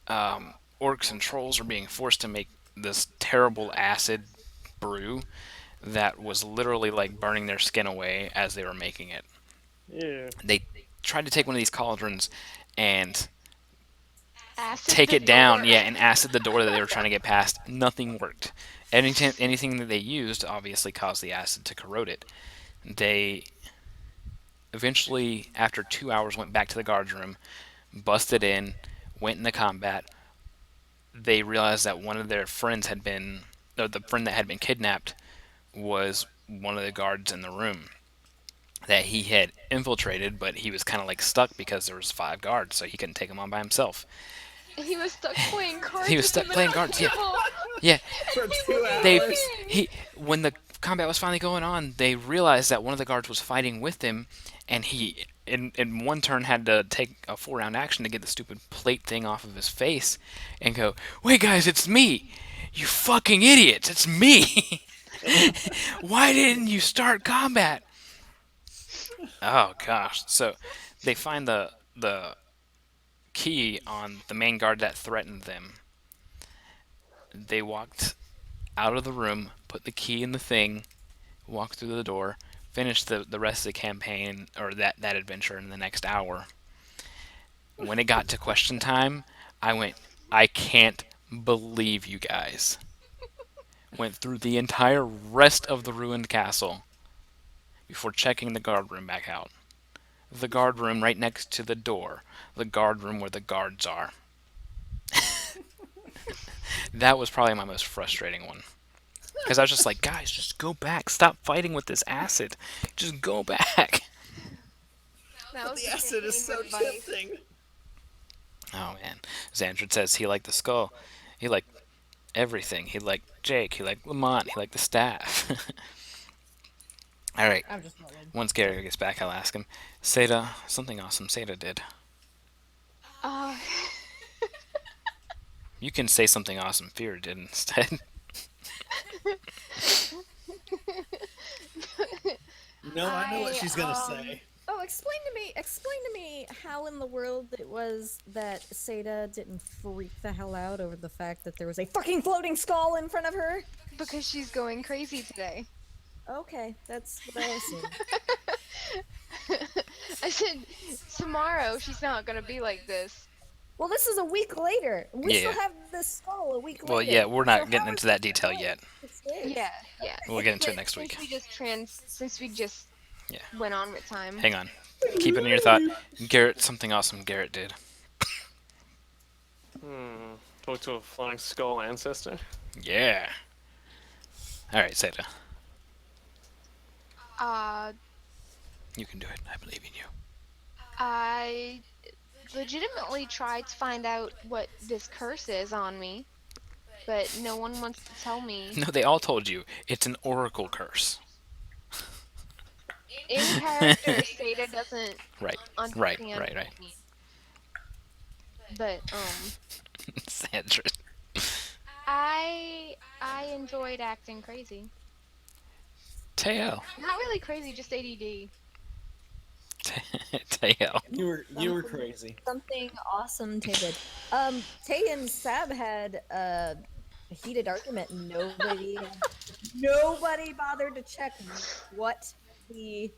orcs and trolls were being forced to make this terrible acid brew that was literally like burning their skin away as they were making it. Yeah. They tried to take one of these cauldrons and Acid take the it down, door. yeah, and acid the door that they were trying to get past. Nothing worked. Anything that they used obviously caused the acid to corrode it. They eventually, after 2 hours, went back to the guard's room, busted in, went into combat. They realized that one of their friends had been, or the friend that had been kidnapped, was one of the guards in the room that he had infiltrated, but he was kind of like stuck because there was 5 guards, so he couldn't take them on by himself. He was stuck playing cards. He was with stuck him playing and cards, yeah. people. Yeah, For 2 hours. when the combat was finally going on, they realized that one of the guards was fighting with him, and he, in one turn, had to take a 4-round action to get the stupid plate thing off of his face, and go, "Wait, guys, it's me! You fucking idiots! It's me! Why didn't you start combat?" Oh gosh! So they find the key on the main guard that threatened them. They walked out of the room, put the key in the thing, walked through the door, finished the rest of the campaign, or that adventure in the next hour. When it got to question time, I went, "I can't believe you guys." Went through the entire rest of the ruined castle before checking the guard room back out. The guard room right next to the door. The guard room where the guards are. That was probably my most frustrating one. Because I was just like, guys, just go back. Stop fighting with this acid. Just go back. That But was the acid is so campaign advice. tempting. Oh man, Xandrid says he liked the skull. He liked everything. He liked Jake. He liked Lamont. He liked the staff. All right. I'm just rolling. Once Gary gets back, I'll ask him. Seda, something awesome Seda did. Uh, You can say something awesome Fear did instead. No, I know what she's gonna um, say. Oh, explain to me how in the world it was that Seda didn't freak the hell out over the fact that there was a fucking floating skull in front of her. because she's going crazy today. Okay, that's what I assumed. I said, tomorrow she's not gonna be like this. Well, this is a week later. We Yeah. still have this skull a week Well, later. yeah, we're not So getting how into is that it detail going? yet. It's this. Yeah, yeah. We'll get into it But next week. Since we just Yeah. went on with time. Hang on. Keep it in your thought. Garrett, something awesome Garrett did. Talk to a flying skull ancestor. Yeah. All right, Seda. You can do it. I believe in you. I legitimately tried to find out what this curse is on me, but no one wants to tell me. No, they all told you. It's an oracle curse. In character, Seda doesn't Right. understand Right. what it means. But Sandra. I enjoyed acting crazy. Teo. Not really crazy, just ADD. Teo. You were crazy. Something awesome Tay did. Tay and Sab had a heated argument. Nobody bothered to check what the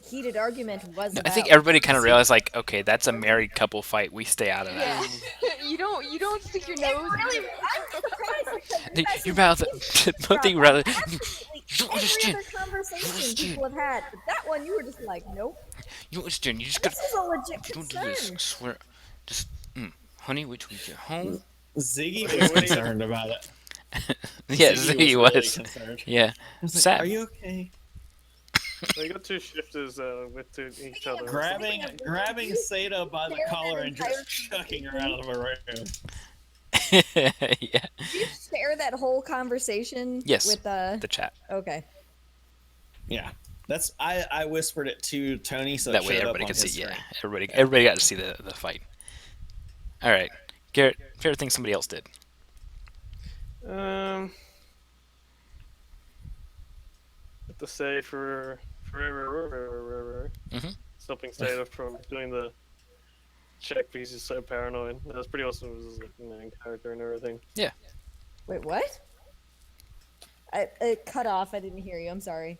heated argument was I about. think everybody kind of realized, like, okay, that's a married couple fight. We stay out of that. Yeah. you don't stick your nose. Really, I'm surprised because you guys Your have mouth. been One thing rather. absolutely You don't every understand. other conversation understand. people have had, but that one you were just like, nope. You understand? You just gotta. This is a legit Don't do this. concern. I swear. Just, honey, wait till we get home. Ziggy Wait, was what do you- concerned about it. Yes, Ziggy he really was. concerned. Yeah. He was like, Sad. Are you okay? They got two shifters with each other. Grabbing Seda by the collar and just chucking her out of a room. Yeah. Did you share that whole conversation Yes. with The chat. okay. Yeah. That's I whispered it to Tony so That it way showed up everybody on could his see. Yeah. screen. Everybody got to see the fight. All right. Garrett, favorite thing somebody else did. Have to say for forever, Mhm. stopping Seda from doing the check because he's so paranoid. That was pretty awesome. It was his, like, main character and everything. Wait, what? It cut off. I didn't hear you. I'm sorry.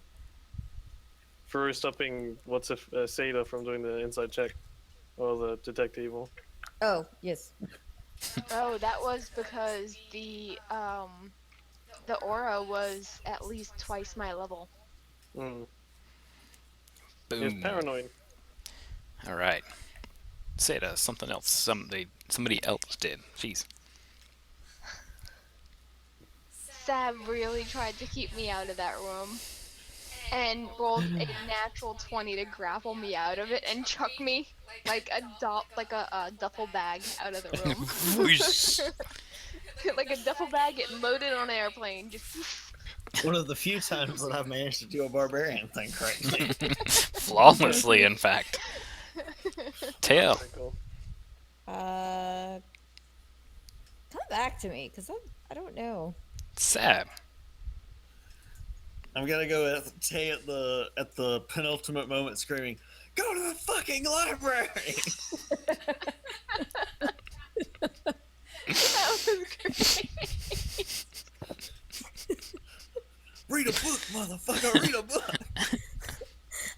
For stopping what's if Seda from doing the inside check, or the detect evil. Oh, yes. Oh, that was because the aura was at least twice my level. Mm. He was Boom. paranoid. All right. Seda, something else. Somebody else did. Jeez. Sam really tried to keep me out of that room and rolled a natural 20 to grapple me out of it and chuck me like a duffel bag out of the room. Whoosh. Like a duffel bag getting loaded on an airplane. Just One of the few times that I've managed to do a barbarian thing correctly. Flawlessly, in fact. Teo. Pretty cool. Come back to me, because I don't know. Sab. I'm gonna go with Tay at the penultimate moment screaming, "Go to the fucking library!" that was great. Read a book, motherfucker, read a book!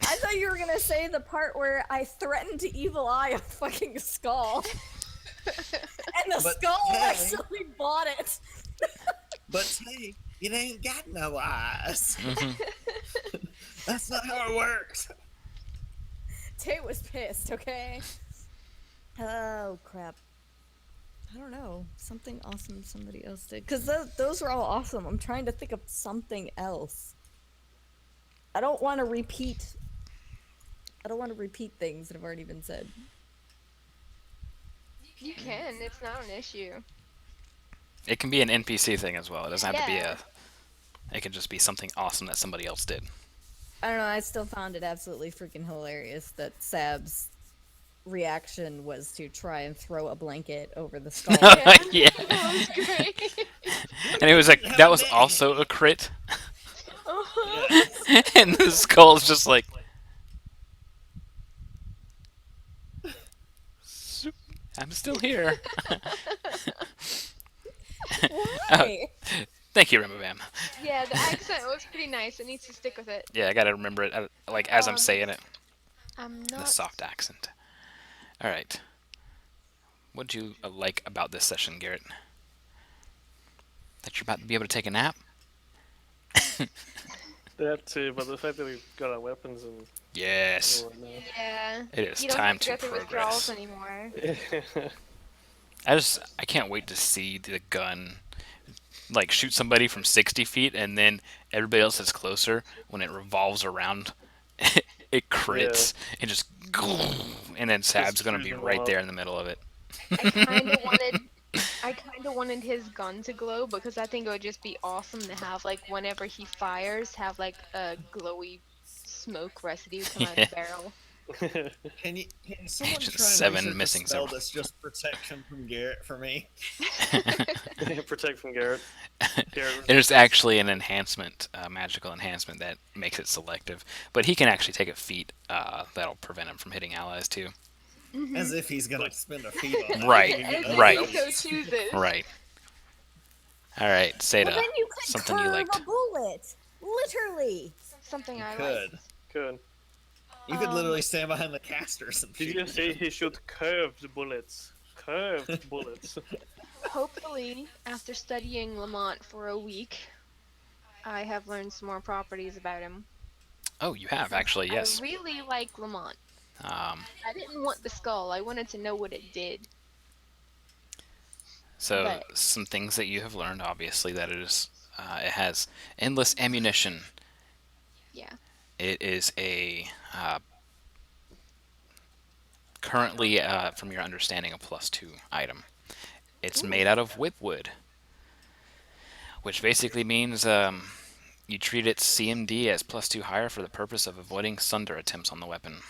I thought you were gonna say the part where I threatened to evil eye a fucking skull, and the But skull Tay- actually bought it. But Tay, it ain't got no eyes. Mhm. That's not how it works. Tay was pissed. Okay. Oh crap. I don't know. Something awesome somebody else did. Because those were all awesome. I'm trying to think of something else. I don't want to repeat. I don't want to repeat things that have already been said. You can. It's not an issue. It can be an NPC thing as well. It doesn't have to be Yeah. a. It can just be something awesome that somebody else did. I don't know. I still found it absolutely freaking hilarious that Sab's reaction was to try and throw a blanket over the skull. Yeah. That was great. And it was like Have that a was name. also a crit, Uh-huh. and the skull's just like. "Zoop, I'm still here. Why? Thank you, Rimabam. Yeah, the accent was pretty nice. It needs to stick with it. Yeah, I gotta remember it like as I'm Um, saying it. I'm The not. soft accent. All right. What do you like about this session, Garrett? That you're about to be able to take a nap? That too, but the fact that we've got our weapons and Yes. all that now. Yeah. It is You don't time have to to go through withdrawals progress. anymore. I can't wait to see the gun like shoot somebody from 60 feet and then everybody else that's closer when it revolves around it crits and just and then Sab's gonna chews be them right up. there in the middle of it. I kind of wanted his gun to glow because I think it would just be awesome to have like whenever he fires, have like a glowy smoke residue come out of the barrel. Can someone Agent try and 7 research a missing spell several. that's just protection from Garrett for me? Protect from Garrett. Garrett There's actually an enhancement, magical enhancement that makes it selective, but he can actually take a feat that'll prevent him from hitting allies too. As if he's gonna spend a feat on that. Right, He can get right. other He so spells. chooses. Right. All right, Seda. Well, then you could something curve you liked. a bullet. Literally. Something I Could. like. Good. You could literally stand behind the casters and Did shoot. you say he should curved bullets? Curved bullets. Hopefully, after studying Lamont for a week, I have learned some more properties about him. Oh, you have actually, yes. I really like Lamont. Um, I didn't want the skull. I wanted to know what it did. so But- some things that you have learned, obviously, that it has endless ammunition. Yeah. It is a currently, from your understanding, a +2 item. It's made out of whipwood, which basically means you treat its CMD as +2 higher for the purpose of avoiding sunder attempts on the weapon.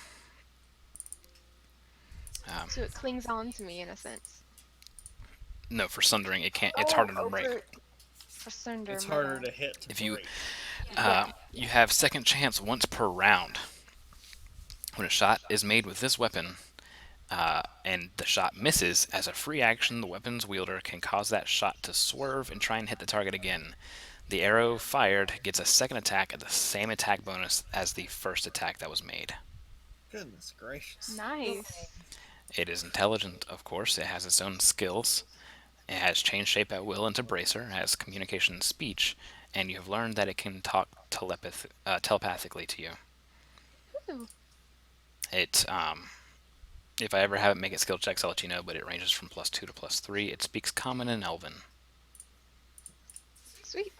So it clings on to me in a sense. No, for sundering, it can't. It's harder to break. For Sunder. It's harder to hit. To If you- break. You have second chance once per round. When a shot is made with this weapon, and the shot misses, as a free action, the weapon's wielder can cause that shot to swerve and try and hit the target again. The arrow fired gets a second attack at the same attack bonus as the first attack that was made. Goodness gracious. Nice. It is intelligent, of course. It has its own skills. It has changed shape at will into Bracer. It has communication and speech, and you have learned that it can talk telepathically to you. Ooh. It, if I ever have it make its skill checks, I'll let you know. But it ranges from +2 to +3. It speaks Common and Elven. Sweet.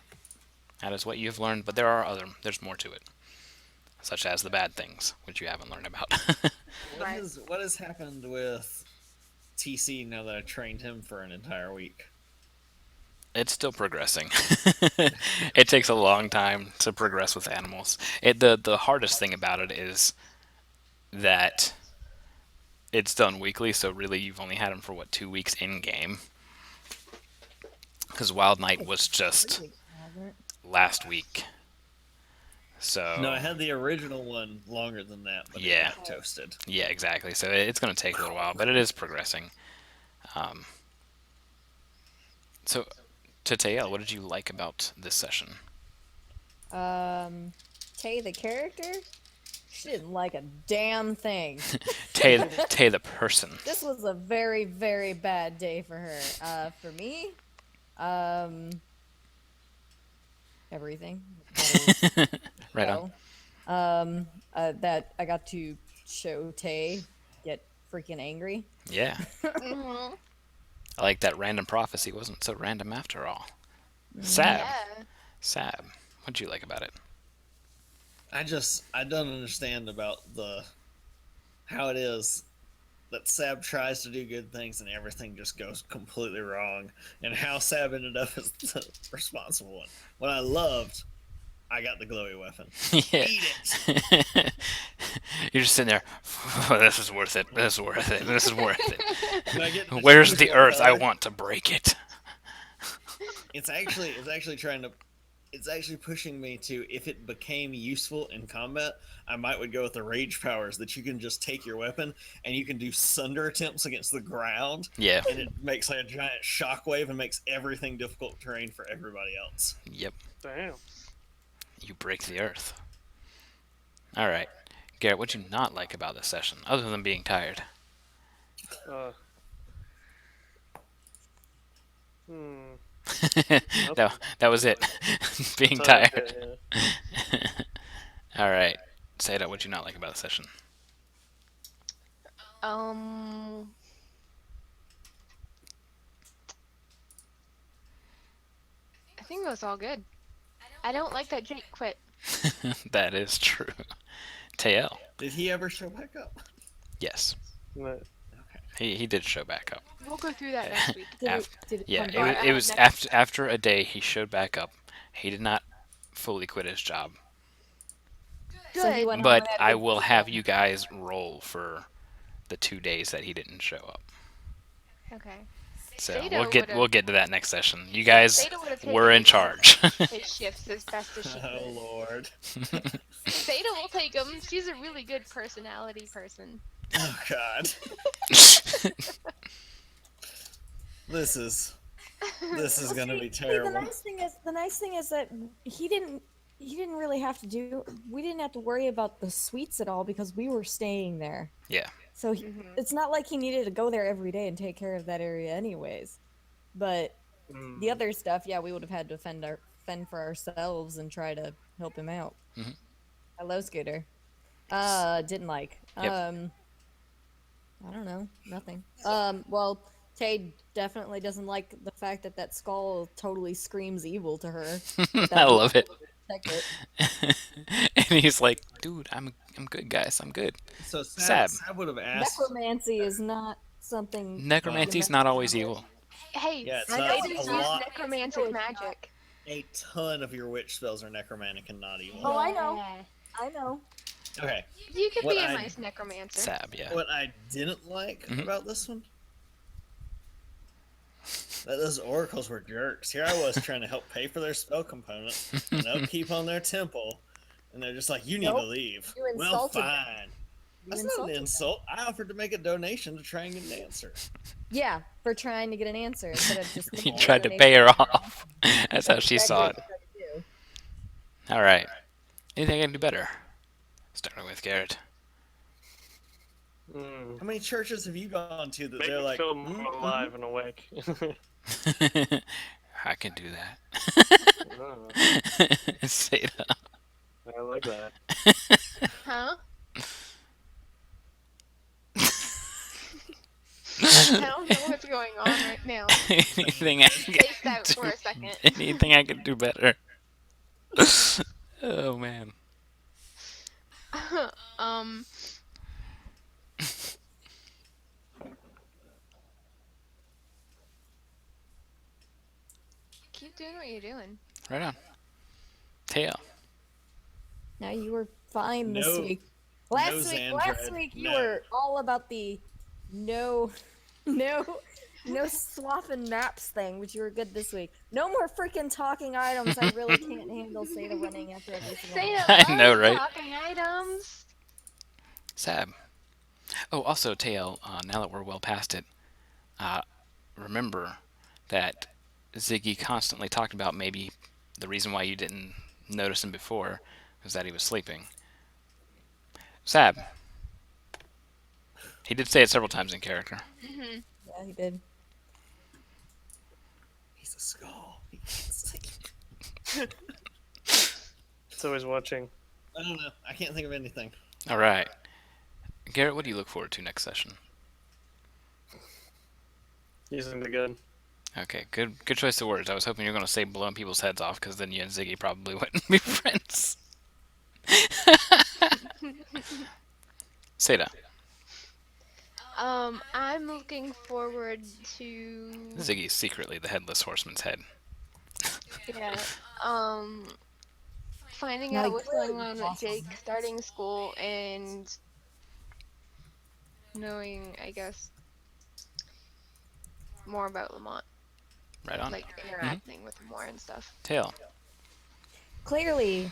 That is what you have learned. But there's more to it, such as the bad things, which you haven't learned about. Right. What has happened with TC now that I trained him for an entire week? It's still progressing. It takes a long time to progress with animals. The hardest thing about it is that it's done weekly, so really you've only had him for 2 weeks in game. Because Wild Night was just last week. So No, I had the original one longer than that, but Yeah. it got toasted. yeah, exactly. So it's going to take a little while, but it is progressing. So, Tatael, what did you like about this session? Tay the character? She didn't like a damn thing. Tay the person. This was a very, very bad day for her. For me, everything. Right on. So, that I got to show Tay get freaking angry. Yeah. Mhm. I like that random prophecy wasn't so random after all. Sab. Yeah. Sab. What'd you like about it? I don't understand about how it is that Sab tries to do good things and everything just goes completely wrong, and how Sab ended up as the responsible one. What I loved, I got the glowy weapon. Yeah. Eat it. You're just sitting there. This is worth it. This is worth it. This is worth And I get to it. Where's choose the what earth? I color. want to break it. It's actually trying to. It's actually pushing me to, if it became useful in combat, I would go with the rage powers that you can just take your weapon and you can do sunder attempts against the ground, Yeah. and it makes like a giant shockwave and makes everything difficult terrain for everybody else. Yep. Damn. You break the earth. All right, Garrett. What'd you not like about this session, other than being tired? Hmm. that was it. Being Tired, tired. yeah. All right, Seda. What'd you not like about the session? I think it was all good. I don't like that Jake quit. That is true. Tael. Did he ever show back up? Yes, But he did show back up. We'll go through that next week. Did it Yeah, come back? it was after a day he showed back up. He did not fully quit his job, So he Good. went but home and I had will a have weekend. you guys roll for the 2 days that he didn't show up. Okay. So Seda we'll get to that next session. You guys Seda would've were in taken charge. his shifts as best as she Oh could. lord. Seda will take him. She's a really good personality person. Oh god. This is gonna be See, terrible. the nice thing is that he didn't really have to do. We didn't have to worry about the suites at all because we were staying there. Yeah. So it's not like he needed to go there every day and take care of that area anyways. But the other stuff, yeah, we would have had to fend for ourselves and try to help him out. Mhm. Hello, Scooter. Didn't like. Yep. I don't know. Nothing. Well, Tay definitely doesn't like the fact that skull totally screams evil to her. I love it. Protect it. And he's like, "Dude, I'm good, guys. I'm good." So Sab. Sab would have asked. Necromancy is not something. Necromancy's not always evil. Hey, Yeah, it's I not know, Seda a used lot. necromantic magic. A ton of your witch spells are necromantic and not evil. Oh, I know. Yeah. I know. Okay. You could What be a I- nice necromancer. Sab, yeah. What I didn't like Mhm. about this one, that those oracles were jerks. Here I was trying to help pay for their spell component and upkeep on their temple, and they're just like, "You need to Nope. leave." You Well, insulted them. fine. You That's not an insulted them. insult. I offered to make a donation to try and get an answer. Yeah, for trying to get an answer instead of just. He tried to pay her off. That's how she saw it. All right. Anything I can do better? Starting with Garrett. How many churches have you gone to that Make they're me like, feel "Mm, more mhm." alive and awake. I can do that. Oh, Say that. I like that. Huh? I don't know what's going on right now. Anything I can Space out do. for a second. Anything I can do better. Oh man. um. Keep doing what you're doing. Right on. Tail. Now you were fine this No- week. no Last Xandred, week you no. were all about the no swapping maps thing, which you were good this week. No more freaking talking items. I really can't handle Seda winning after every single Say one. it I know, right? Talking items. Sab. Oh, also, Tail, now that we're well past it, remember that Ziggy constantly talked about maybe the reason why you didn't notice him before was that he was sleeping. Sab. He did say it several times in character. Mhm. Yeah, he did. He's a skull. It's like- It's always watching. I don't know. I can't think of anything. All right. Garrett, what do you look forward to next session? Using the gun. Okay, good choice of words. I was hoping you were going to say blowing people's heads off, because then you and Ziggy probably wouldn't be friends. Seda. I'm looking forward to Ziggy's secretly the headless horseman's head. yeah, finding Now, out you what's really going on with awesome. Jake starting school and knowing, I guess, more about Lamont, Right on. like interacting with him more and stuff. Tail. Clearly,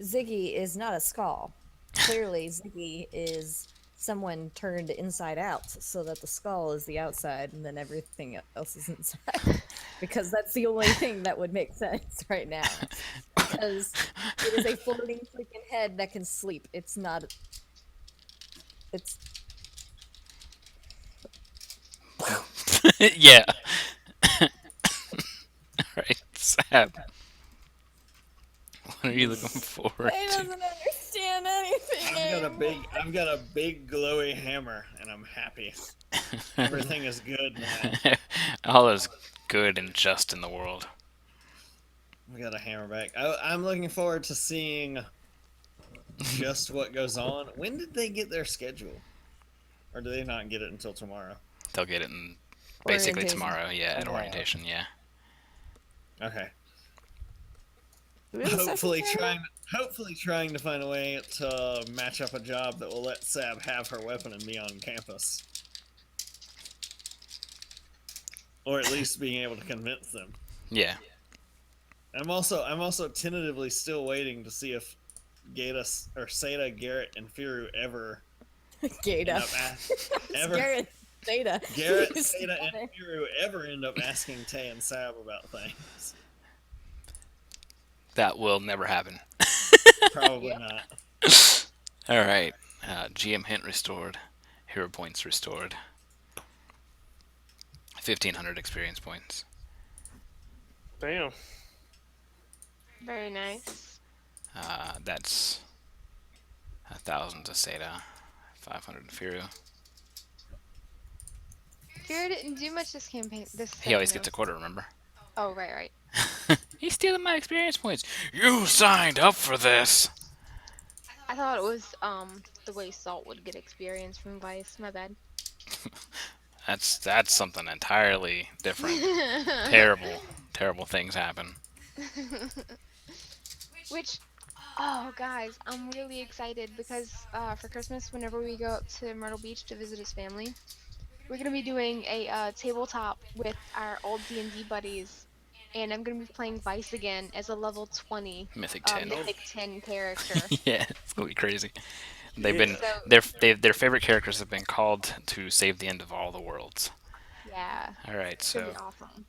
Ziggy is not a skull. Clearly, Ziggy is someone turned inside out so that the skull is the outside and then everything else is inside. Because that's the only thing that would make sense right now. Because it is a floating freaking head that can sleep. It's not. It's. Yeah. Alright, Sab. What are you looking forward He to? doesn't understand anything. I've got a big glowy hammer, and I'm happy. Everything is good, man. All is good and just in the world. We got a hammer back. I'm looking forward to seeing just what goes on. When did they get their schedule? Or do they not get it until tomorrow? They'll get it in basically Orientation. tomorrow, yeah, at Tomorrow. orientation, yeah. Okay. Do we have a session Saturday? Hopefully trying to find a way to match up a job that will let Sab have her weapon and be on campus. Or at least being able to convince them. Yeah. I'm also tentatively still waiting to see if Seda, Garrett, and Firu ever end Gata. up ever Garrett. Theta. Garrett, Seda, and Firu ever end up asking Tay and Sab about things. That will never happen. Probably Yep. not. Alright. GM hint restored. Hero points restored. 1,500 experience points. Damn. Very nice. That's 1,000 to Seda. 500 to Firu. Fear didn't do much this campaign. He always gets a quarter, remember? Oh, right. He's stealing my experience points. You signed up for this. I thought it was the way Salt would get experience from Vice. My bad. That's something entirely different. Terrible things happen. Which, oh guys, I'm really excited because for Christmas, whenever we go up to Myrtle Beach to visit his family, we're gonna be doing a tabletop with our old D&D buddies, and I'm gonna be playing Vice again as a level 20 Mythic 10. Mythic 10 character. Yeah, it's gonna be crazy. They've Yeah. been So their favorite characters have been called to save the end of all the worlds. yeah, All right, it's gonna so be awesome.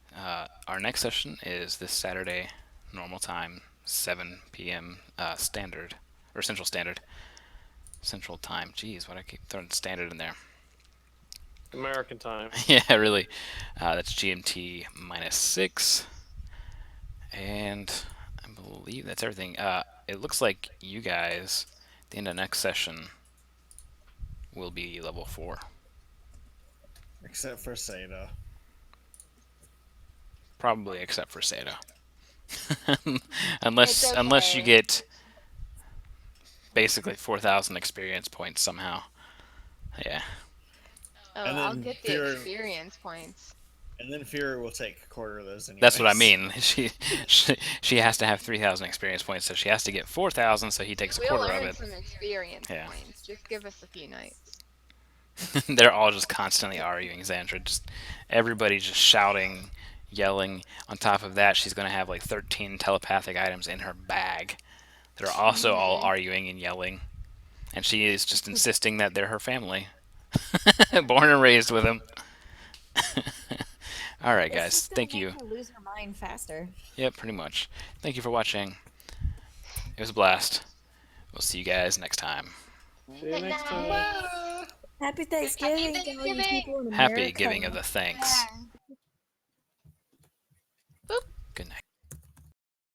our next session is this Saturday, normal time, 7 p.m. Standard or Central Standard. Central Time. Jeez, why do I keep throwing standard in there? American time. Yeah, really. That's GMT -6, and I believe that's everything. It looks like you guys, at the end of next session, will be level 4. Except for Seda. Probably except for Seda. unless It's unless you okay. get basically 4,000 experience points somehow. Yeah. Oh, And I'll then get the Fear- experience points. And then Fury will take a quarter of those anyways. That's what I mean. She has to have 3,000 experience points, so she has to get 4,000, so he takes a We'll quarter of earn it. some experience Yeah. points. Just give us a few nights. They're all just constantly arguing Xandra. Just everybody just shouting, yelling. On top of that, she's going to have like 13 telepathic items in her bag that are also all arguing and yelling. And she is just insisting that they're her family. Born and raised with them. All right, It's guys. just gonna Thank make you. her lose her mind faster. Yep, pretty much. Thank you for watching. It was a blast. We'll see you guys next time. See you next time. Happy Thanksgiving, to all you Thanksgiving! people in Happy America. giving of the thanks. Yeah.